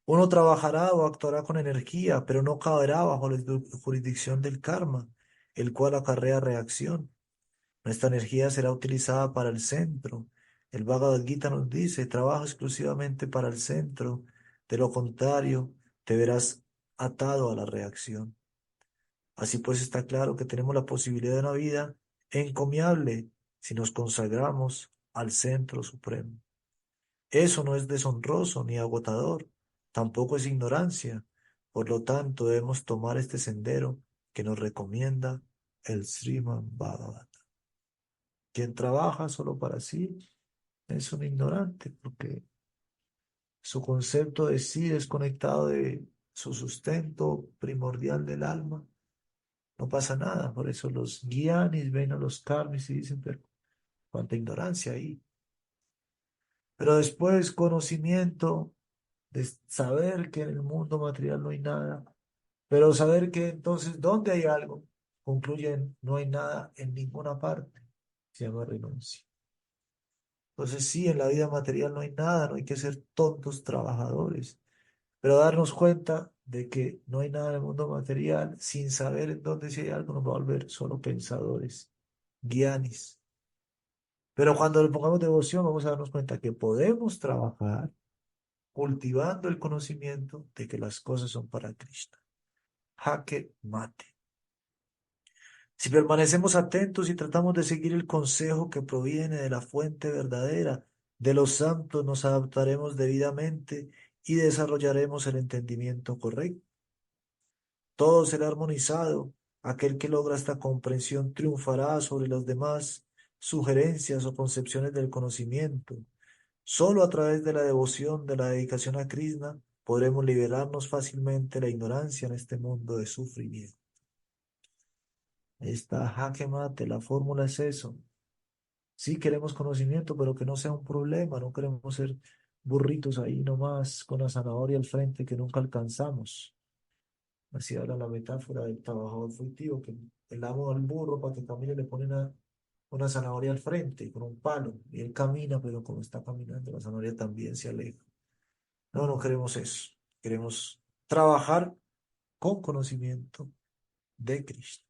Uno trabajará o actuará con energía, pero no caerá bajo la jurisdicción del karma, el cual acarrea reacción. Nuestra energía será utilizada para el centro. El Bhagavad Gita nos dice, trabaja exclusivamente para el centro. De lo contrario, te verás atado a la reacción. Así pues está claro que tenemos la posibilidad de una vida encomiable si nos consagramos al centro supremo. Eso no es deshonroso ni agotador, tampoco es ignorancia. Por lo tanto, debemos tomar este sendero que nos recomienda el Srimad Bhagavatam. Quien trabaja solo para sí es un ignorante, porque su concepto de sí desconectado de su sustento primordial del alma. No pasa nada. Por eso los guianis ven a los karmis y dicen, pero cuánta ignorancia ahí. Pero después conocimiento de saber que en el mundo material no hay nada, pero saber que entonces, ¿dónde hay algo? Concluyen, no hay nada en ninguna parte. Se llama renuncia. Entonces sí, en la vida material no hay nada, no hay que ser tontos trabajadores, pero darnos cuenta de que no hay nada en el mundo material, sin saber en dónde si hay algo, nos va a volver solo pensadores, guianis. Pero cuando le pongamos devoción, vamos a darnos cuenta que podemos trabajar cultivando el conocimiento de que las cosas son para Krishna. Jaque mate. Si permanecemos atentos y tratamos de seguir el consejo que proviene de la fuente verdadera de los santos, nos adaptaremos debidamente y desarrollaremos el entendimiento correcto. Todo será armonizado. Aquel que logra esta comprensión triunfará sobre las demás sugerencias o concepciones del conocimiento. Solo a través de la devoción, de la dedicación a Krishna, podremos liberarnos fácilmente de la ignorancia en este mundo de sufrimiento. Ahí está, jaque mate, la fórmula es eso. Sí queremos conocimiento, pero que no sea un problema, no queremos ser burritos ahí nomás con la zanahoria al frente que nunca alcanzamos. Así habla la metáfora del trabajador furtivo, que el amo al burro para que camine le pone una zanahoria al frente con un palo, y él camina, pero como está caminando, la zanahoria también se aleja. No, no queremos eso. Queremos trabajar con conocimiento de Cristo.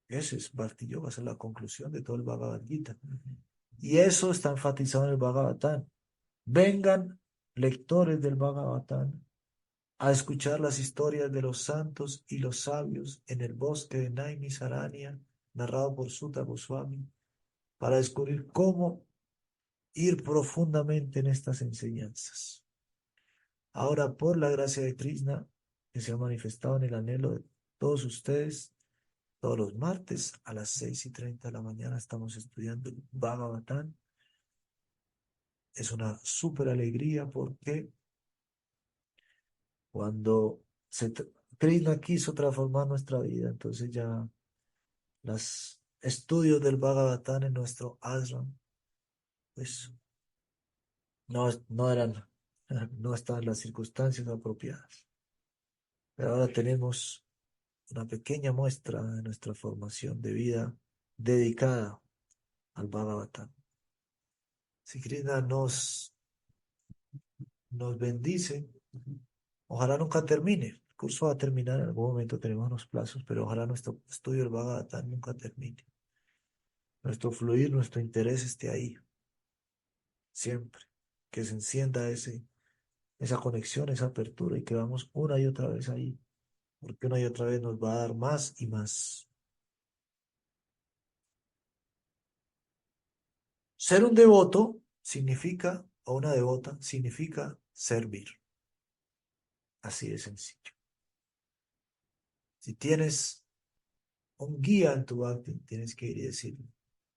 Ese es Bhakti Yoga, esa es la conclusión de todo el Bhagavad Gita. Y eso está enfatizado en el Bhagavatam. Vengan lectores del Bhagavatam a escuchar las historias de los santos y los sabios en el bosque de Naimisaranya, narrado por Sutta Goswami, para descubrir cómo ir profundamente en estas enseñanzas. Ahora, por la gracia de Krishna, que se ha manifestado en el anhelo de todos ustedes, todos los martes a las 6:30 de la mañana estamos estudiando el Bhagavatam. Es una súper alegría porque cuando Krishna quiso transformar nuestra vida, entonces ya los estudios del Bhagavatam en nuestro ashram, pues no eran, no estaban las circunstancias apropiadas. Pero ahora tenemos una pequeña muestra de nuestra formación de vida dedicada al Bhagavatam. Si Krishna nos bendice, ojalá nunca termine. El curso va a terminar en algún momento, tenemos unos plazos, pero ojalá nuestro estudio del Bhagavatam nunca termine. Nuestro fluir, nuestro interés esté ahí, siempre. Que se encienda esa conexión, esa apertura y que vamos una y otra vez ahí, porque una y otra vez nos va a dar más y más. Ser un devoto significa, o una devota, significa servir. Así de sencillo. Si tienes un guía en tu bhakti, tienes que ir y decirle,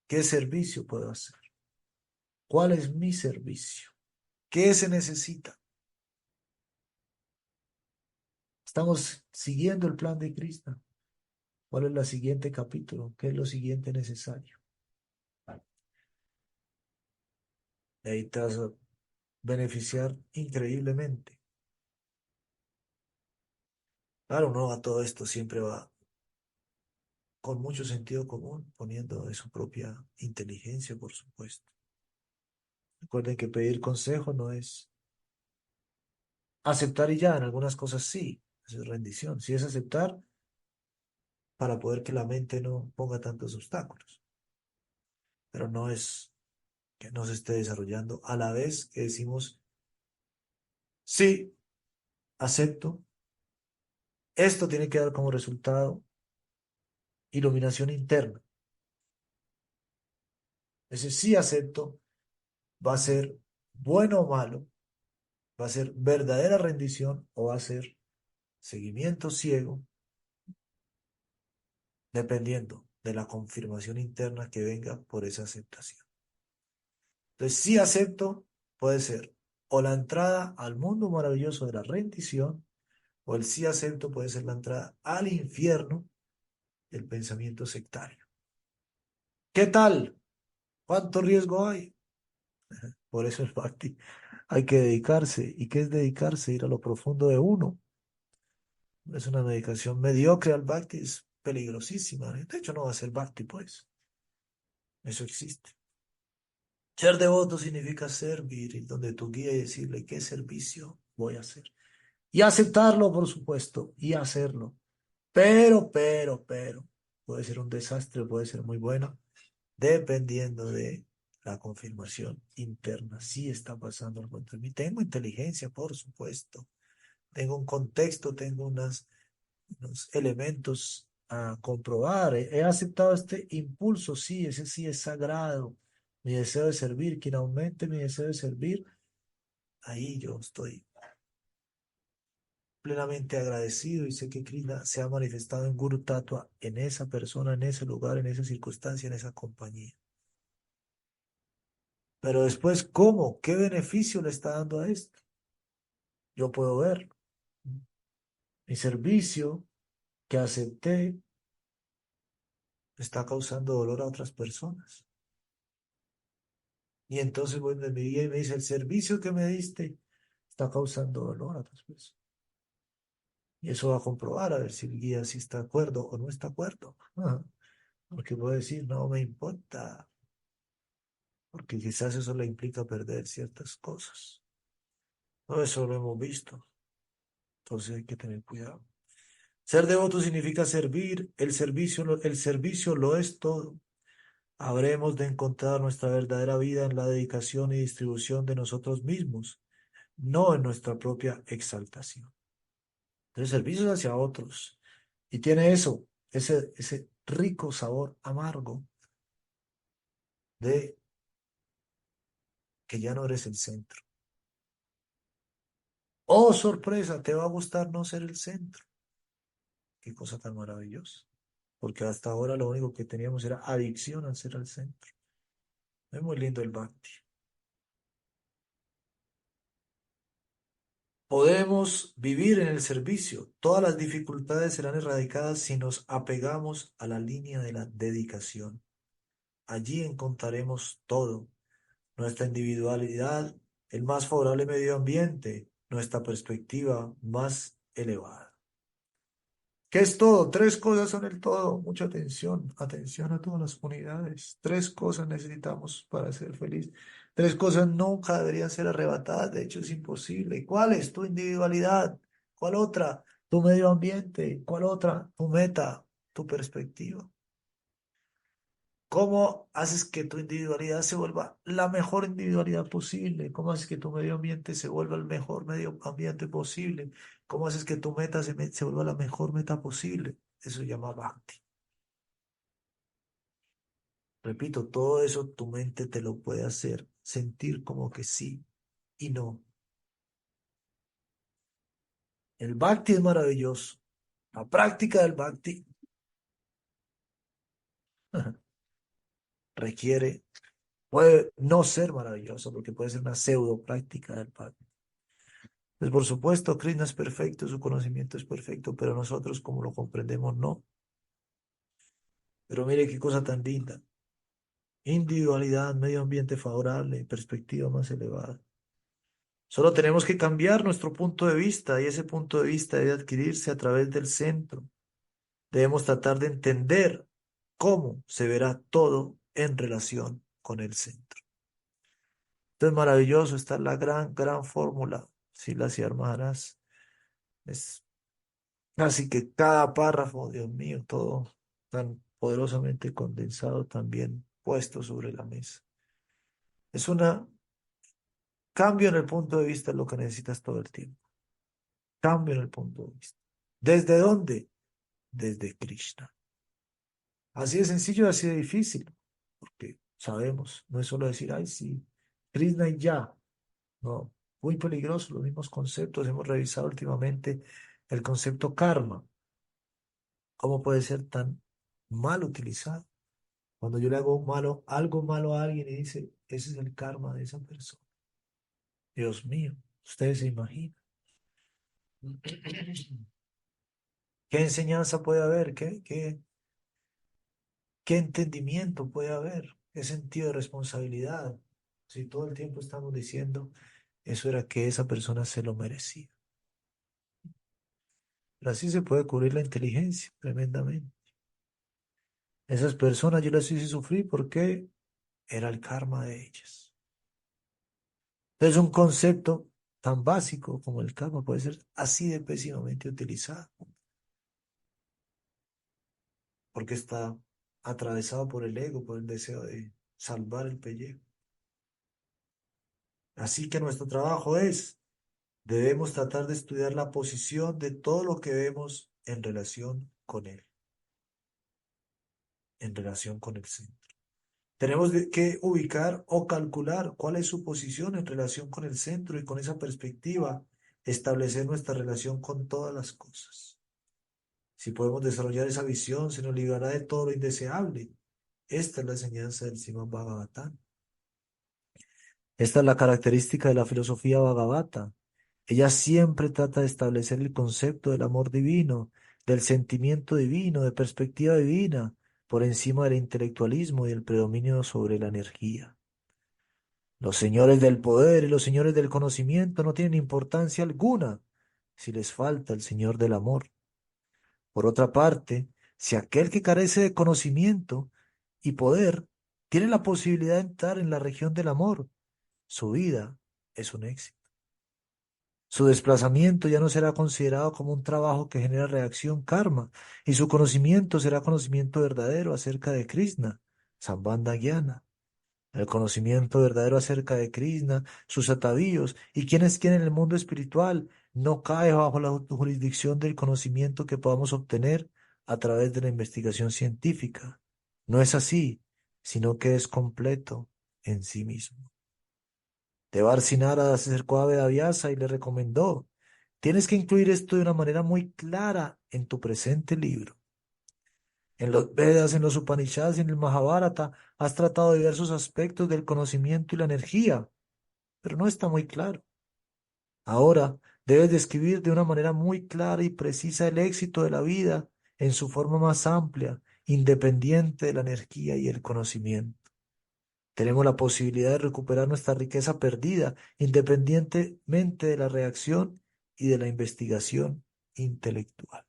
¿qué servicio puedo hacer? ¿Cuál es mi servicio? ¿Qué se necesita? Estamos siguiendo el plan de Krishna. ¿Cuál es el siguiente capítulo? ¿Qué es lo siguiente necesario? Y ahí te vas a beneficiar increíblemente. Claro, no a todo esto siempre va con mucho sentido común, poniendo de su propia inteligencia, por supuesto. Recuerden que pedir consejo no es aceptar y ya, en algunas cosas sí, eso es rendición. Sí es aceptar para poder que la mente no ponga tantos obstáculos, pero no es que no se esté desarrollando a la vez que decimos, sí, acepto, esto tiene que dar como resultado iluminación interna. Ese sí acepto va a ser bueno o malo, va a ser verdadera rendición o va a ser seguimiento ciego, dependiendo de la confirmación interna que venga por esa aceptación. Entonces, sí acepto, puede ser o la entrada al mundo maravilloso de la rendición, o el sí acepto puede ser la entrada al infierno del pensamiento sectario. ¿Qué tal? ¿Cuánto riesgo hay? Por eso el bhakti hay que dedicarse. ¿Y qué es dedicarse? Ir a lo profundo de uno. No es una dedicación mediocre al bhakti, es peligrosísima. De hecho, no va a ser bhakti, pues. Eso existe. Ser devoto significa servir, ir donde tu guía y decirle qué servicio voy a hacer. Y aceptarlo, por supuesto, y hacerlo. Pero, puede ser un desastre, puede ser muy bueno, dependiendo de la confirmación interna. Sí está pasando algo entre mí. Tengo inteligencia, por supuesto. Tengo un contexto, tengo unos elementos a comprobar. He aceptado este impulso, sí, ese sí es sagrado. Mi deseo de servir, quien aumente mi deseo de servir, ahí yo estoy plenamente agradecido y sé que Krishna se ha manifestado en Guru Tattva, en esa persona, en ese lugar, en esa circunstancia, en esa compañía. Pero después, ¿cómo? ¿Qué beneficio le está dando a esto? Yo puedo ver mi servicio que acepté está causando dolor a otras personas. Y entonces voy de mi guía y me dice, el servicio que me diste está causando dolor a otras personas. Y eso va a comprobar a ver si el guía sí está de acuerdo o no está de acuerdo. Ajá. Porque puede decir, no me importa, porque quizás eso le implica perder ciertas cosas. No, eso lo hemos visto, entonces hay que tener cuidado. Ser devoto significa servir, el servicio lo es todo. Habremos de encontrar nuestra verdadera vida en la dedicación y distribución de nosotros mismos, no en nuestra propia exaltación. Entonces, servicio es hacia otros. Y tiene eso, ese rico sabor amargo de que ya no eres el centro. Oh, sorpresa, te va a gustar no ser el centro. Qué cosa tan maravillosa. Porque hasta ahora lo único que teníamos era adicción al ser el centro. Es muy lindo el Bhakti. Podemos vivir en el servicio. Todas las dificultades serán erradicadas si nos apegamos a la línea de la dedicación. Allí encontraremos todo, nuestra individualidad, el más favorable medio ambiente, nuestra perspectiva más elevada. ¿Qué es todo? Tres cosas son el todo. Mucha atención, atención a todas las unidades. Tres cosas necesitamos para ser feliz. Tres cosas nunca deberían ser arrebatadas. De hecho, es imposible. ¿Cuál es tu individualidad? ¿Cuál otra? Tu medio ambiente. ¿Cuál otra? Tu meta, tu perspectiva. ¿Cómo haces que tu individualidad se vuelva la mejor individualidad posible? ¿Cómo haces que tu medio ambiente se vuelva el mejor medio ambiente posible? ¿Cómo haces que tu meta se vuelva la mejor meta posible? Eso se llama Bhakti. Repito, todo eso tu mente te lo puede hacer sentir como que sí y no. El bhakti es maravilloso. La práctica del bhakti requiere, puede no ser maravilloso porque puede ser una pseudo práctica del bhakti. Pues por supuesto, Krishna es perfecto, su conocimiento es perfecto, pero nosotros como lo comprendemos no. Pero mire qué cosa tan linda. Individualidad, medio ambiente favorable, perspectiva más elevada. Solo tenemos que cambiar nuestro punto de vista y ese punto de vista debe adquirirse a través del centro. Debemos tratar de entender cómo se verá todo en relación con el centro. Entonces, maravilloso, está la gran fórmula. Sila Maharaj. Es casi que cada párrafo, Dios mío, todo tan poderosamente condensado, también puesto sobre la mesa. Es un cambio en el punto de vista, es lo que necesitas todo el tiempo. Cambio en el punto de vista. ¿Desde dónde? Desde Krishna. Así de sencillo y así de difícil, porque sabemos, no es solo decir, ay, sí, Krishna y ya. No, muy peligroso, los mismos conceptos. Hemos revisado últimamente el concepto karma. ¿Cómo puede ser tan mal utilizado? Cuando yo le hago algo malo a alguien y dice, ese es el karma de esa persona. Dios mío, ustedes se imaginan. ¿Qué enseñanza puede haber? ¿Qué entendimiento puede haber? ¿Qué sentido de responsabilidad? Si todo el tiempo estamos diciendo, eso era que esa persona se lo merecía. Pero así se puede cubrir la inteligencia tremendamente. Esas personas yo las hice sufrir porque era el karma de ellas. Entonces un concepto tan básico como el karma puede ser así de pésimamente utilizado porque está atravesado por el ego, por el deseo de salvar el pellejo. Así que nuestro trabajo es, debemos tratar de estudiar la posición de todo lo que vemos en relación con él, en relación con el centro. Que ubicar o calcular cuál es su posición en relación con el centro y con esa perspectiva establecer nuestra relación con todas las cosas. Si podemos desarrollar esa visión, se nos librará de todo lo indeseable. Esta es la enseñanza del Srimad Bhagavatam. Esta es la característica de la filosofía Bhagavata. Ella siempre trata de establecer el concepto del amor divino, del sentimiento divino, de perspectiva divina, por encima del intelectualismo y el predominio sobre la energía. Los señores del poder y los señores del conocimiento no tienen importancia alguna si les falta el señor del amor. Por otra parte, si aquel que carece de conocimiento y poder tiene la posibilidad de entrar en la región del amor, su vida es un éxito. Su desplazamiento ya no será considerado como un trabajo que genera reacción karma, y su conocimiento será conocimiento verdadero acerca de Krishna, Sambandha Gyana. El conocimiento verdadero acerca de Krishna, sus atavíos y quién es quién en el mundo espiritual no cae bajo la jurisdicción del conocimiento que podamos obtener a través de la investigación científica. No es así, sino que es completo en sí mismo. Devar Sinara se acercó a Vedavyasa y le recomendó: tienes que incluir esto de una manera muy clara en tu presente libro. En los Vedas, en los Upanishads y en el Mahabharata has tratado diversos aspectos del conocimiento y la energía, pero no está muy claro. Ahora debes describir de una manera muy clara y precisa el éxito de la vida en su forma más amplia, independiente de la energía y el conocimiento. Tenemos la posibilidad de recuperar nuestra riqueza perdida, independientemente de la reacción y de la investigación intelectual.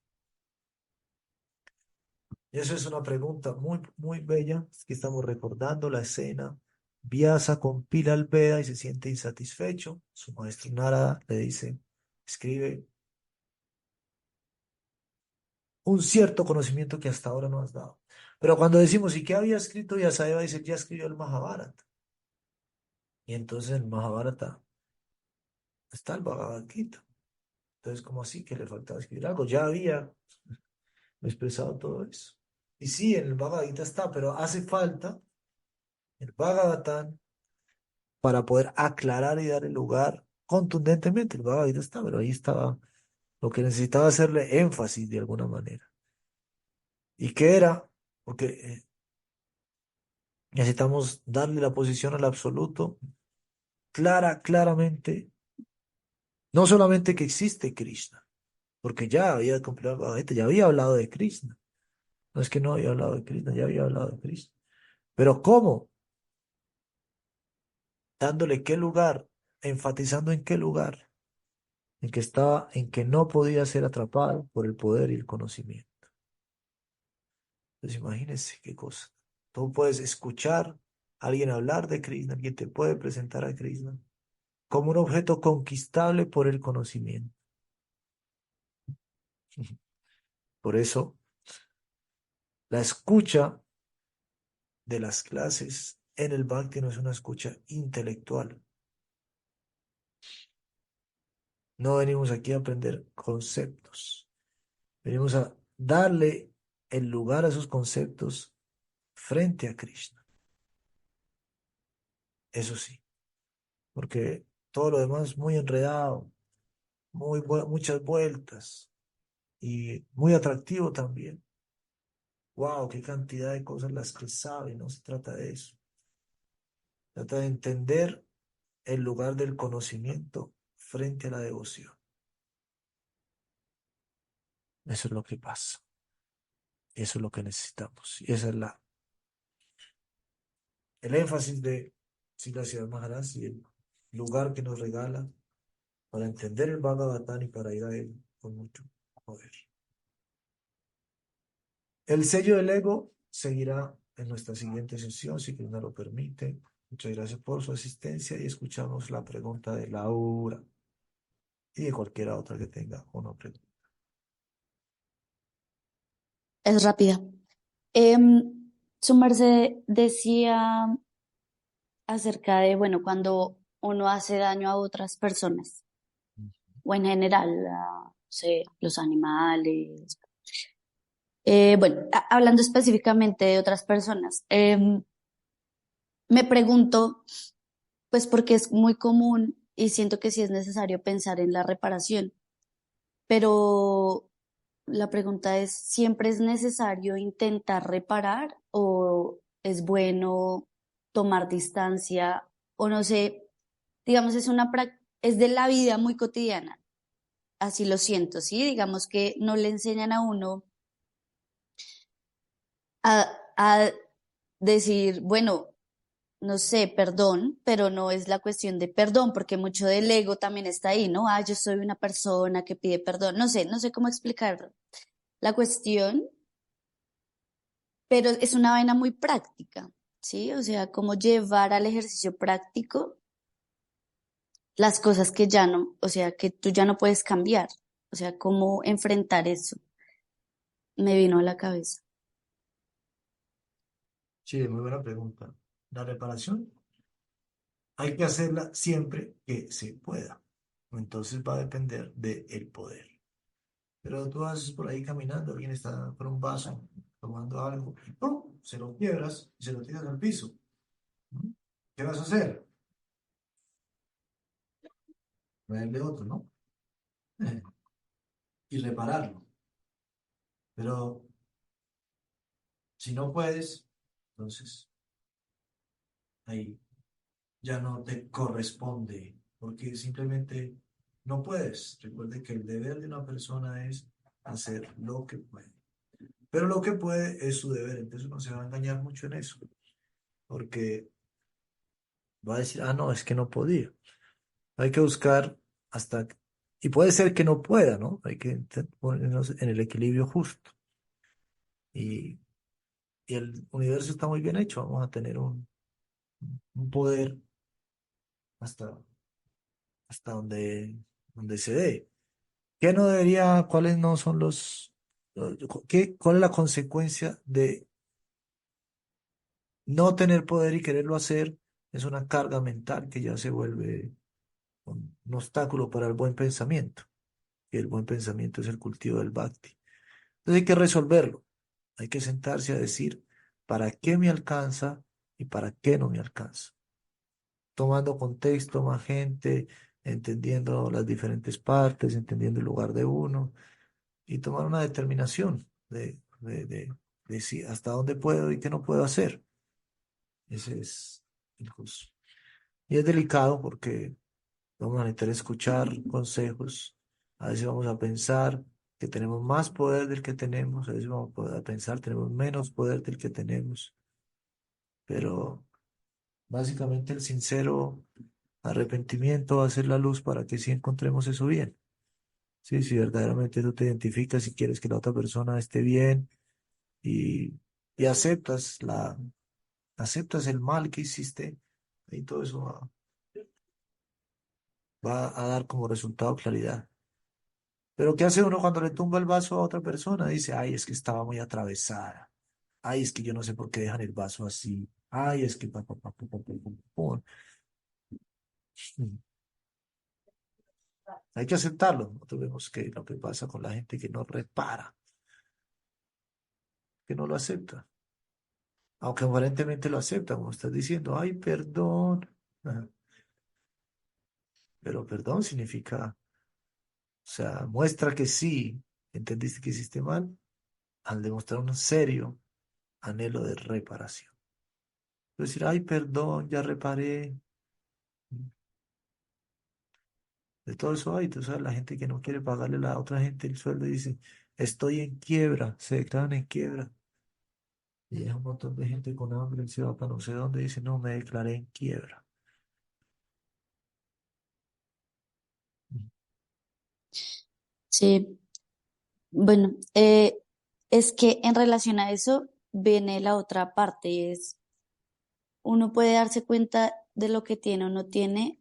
Y eso es una pregunta muy bella. Aquí estamos recordando la escena. Vyasa compila el Veda y se siente insatisfecho. Su maestro Narada le dice, escribe un cierto conocimiento que hasta ahora no has dado. Pero cuando decimos, ¿y qué había escrito Vyasadeva? Dice, ya escribió el Mahabharata. Y entonces en el Mahabharata está el Bhagavad Gita. Entonces, ¿cómo así que le faltaba escribir algo? Ya había expresado todo eso. Y sí, en el Bhagavad Gita está, pero hace falta el Bhagavatam, para poder aclarar y dar el lugar contundentemente. El Bhagavad Gita está, pero ahí estaba lo que necesitaba hacerle énfasis de alguna manera. ¿Y qué era? Porque necesitamos darle la posición al absoluto claramente, no solamente que existe Krishna, porque ya había compilado el Bhagavad Gita, ya había hablado de Krishna. No es que no había hablado de Krishna, ya había hablado de Krishna. Pero ¿cómo? Dándole qué lugar, enfatizando en qué lugar, en que estaba, en que no podía ser atrapado por el poder y el conocimiento. Entonces imagínense qué cosa. Tú puedes escuchar a alguien hablar de Krishna, alguien te puede presentar a Krishna como un objeto conquistable por el conocimiento. Por eso, la escucha de las clases en el Bhakti no es una escucha intelectual. No venimos aquí a aprender conceptos. Venimos a darle el lugar a esos conceptos frente a Krishna. Eso sí, porque todo lo demás es muy enredado, muchas vueltas y muy atractivo también. Wow, qué cantidad de cosas las que sabe, no se trata de eso. Trata de entender el lugar del conocimiento frente a la devoción. Eso es lo que pasa. Eso es lo que necesitamos. Y esa es el énfasis de Srila Siddhartha Maharaj y el lugar que nos regala para entender el Bhagavatam y para ir a él con mucho poder. El sello del ego seguirá en nuestra siguiente sesión, si Dios nos lo permite. Muchas gracias por su asistencia y escuchamos la pregunta de Laura y de cualquiera otra que tenga una pregunta. Es rápida. Su merced decía acerca de, bueno, cuando uno hace daño a otras personas, o en general, no sé, los animales. Bueno, hablando específicamente de otras personas, me pregunto, pues porque es muy común y siento que sí es necesario pensar en la reparación, pero la pregunta es, ¿siempre es necesario intentar reparar o es bueno tomar distancia? O no sé, digamos, es de la vida muy cotidiana, así lo siento, ¿sí? Digamos que no le enseñan a uno a decir, bueno, no sé, perdón, pero no es la cuestión de perdón, porque mucho del ego también está ahí, ¿no? Ah, yo soy una persona que pide perdón, no sé cómo explicarlo. La cuestión, pero es una vaina muy práctica, ¿sí? O sea, cómo llevar al ejercicio práctico las cosas que ya no, o sea, que tú ya no puedes cambiar. O sea, cómo enfrentar eso. Me vino a la cabeza. Sí, muy buena pregunta. La reparación hay que hacerla siempre que se pueda. Entonces va a depender del poder. Pero tú vas por ahí caminando, alguien está con un vaso tomando algo y ¡pum! Se lo quiebras y se lo tiras al piso. ¿Mm? ¿Qué vas a hacer? Traerle otro, ¿no? Y repararlo. Pero si no puedes, entonces ahí ya no te corresponde, porque simplemente no puedes. Recuerde que el deber de una persona es hacer lo que puede. Pero lo que puede es su deber, entonces uno se va a engañar mucho en eso, porque va a decir, ah, no, es que no podía. Hay que buscar hasta, y puede ser que no pueda, ¿no? Hay que ponernos en el equilibrio justo. Y, y el universo está muy bien hecho, vamos a tener un poder hasta, hasta donde se dé. ¿Qué no debería, cuáles no son cuál es la consecuencia de no tener poder y quererlo hacer? Es una carga mental que ya se vuelve un obstáculo para el buen pensamiento. Y el buen pensamiento es el cultivo del bhakti. Entonces hay que resolverlo. Hay que sentarse a decir, ¿para qué me alcanza ¿Y para qué no me alcanza? Tomando contexto, más gente, entendiendo las diferentes partes, entendiendo el lugar de uno y tomar una determinación de si hasta dónde puedo y qué no puedo hacer. Ese es el curso. Y es delicado porque vamos a necesitar escuchar consejos. A veces vamos a pensar que tenemos más poder del que tenemos, a veces vamos a pensar que tenemos menos poder del que tenemos, pero básicamente el sincero arrepentimiento va a ser la luz para que sí encontremos eso bien. Sí, si verdaderamente tú te identificas y quieres que la otra persona esté bien y, y aceptas el mal que hiciste, y todo eso va a dar como resultado claridad. Pero ¿qué hace uno cuando le tumba el vaso a otra persona? Dice, ay, es que estaba muy atravesada. Ay, es que yo no sé por qué dejan el vaso así. Ay, es que... Hay que aceptarlo. Nosotros vemos que lo que pasa con la gente que no repara, que no lo acepta. Aunque aparentemente lo acepta, como estás diciendo, ay, perdón. Ajá. Pero perdón significa, o sea, muestra que sí, entendiste que hiciste mal, al demostrar un serio anhelo de reparación. Es decir, ay, perdón, ya reparé. De todo eso hay, tú sabes, la gente que no quiere pagarle a la otra gente el sueldo y dice, estoy en quiebra, se declaran en quiebra. Y es un montón de gente con hambre, y se va para no sé dónde y dice, no, me declaré en quiebra. Sí, bueno, es que en relación a eso viene la otra parte, y es uno puede darse cuenta de lo que tiene o no tiene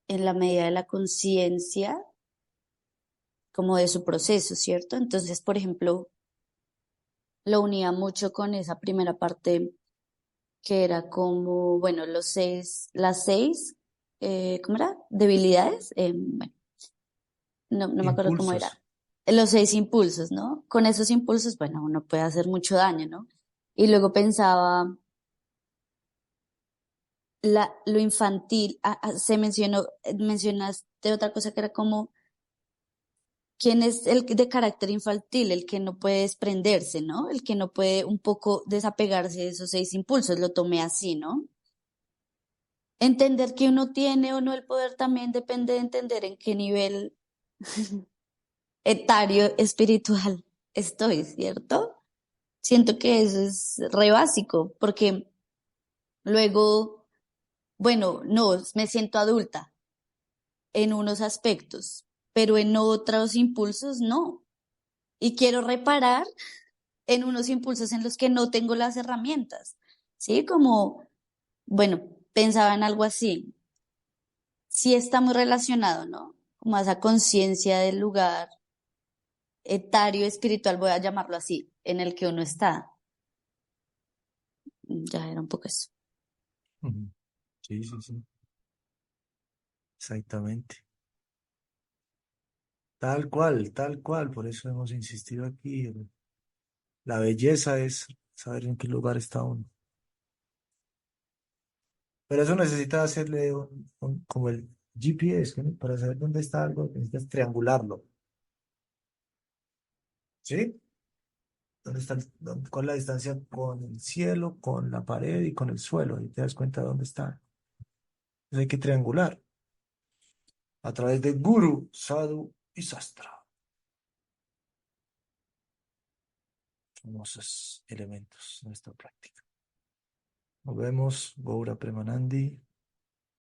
en la medida de la conciencia, como de su proceso, ¿cierto? Entonces, por ejemplo, lo unía mucho con esa primera parte que era como, bueno, las seis, ¿cómo era? Debilidades, bueno, no me acuerdo cómo era. Impulsos. Los seis impulsos, ¿no? Con esos impulsos, bueno, uno puede hacer mucho daño, ¿no? Y luego pensaba, lo infantil, se mencionó, mencionaste otra cosa que era como, ¿quién es el de carácter infantil? El que no puede desprenderse, ¿no? El que no puede un poco desapegarse de esos seis impulsos, lo tomé así, ¿no? Entender que uno tiene o no el poder también depende de entender en qué nivel etario espiritual estoy, ¿cierto? Siento que eso es re básico, porque luego, bueno, no, me siento adulta en unos aspectos, pero en otros impulsos no. Y quiero reparar en unos impulsos en los que no tengo las herramientas, ¿sí? Como, bueno, pensaba en algo así. Sí está muy relacionado, ¿no? Como a esa conciencia del lugar etario, espiritual, voy a llamarlo así, en el que uno está. Ya era un poco eso. Ujú. Sí, sí, sí, exactamente. Tal cual, por eso hemos insistido aquí. La belleza es saber en qué lugar está uno. Pero eso necesita hacerle como el GPS, ¿no? Para saber dónde está algo, necesitas triangularlo. ¿Sí? ¿Dónde está cuál es la distancia con el cielo, con la pared y con el suelo? Y te das cuenta de dónde está. Entonces hay que triangular a través de Guru, Sadhu y Sastra. Famosos elementos de nuestra práctica. Nos vemos, Gaura Premanandi.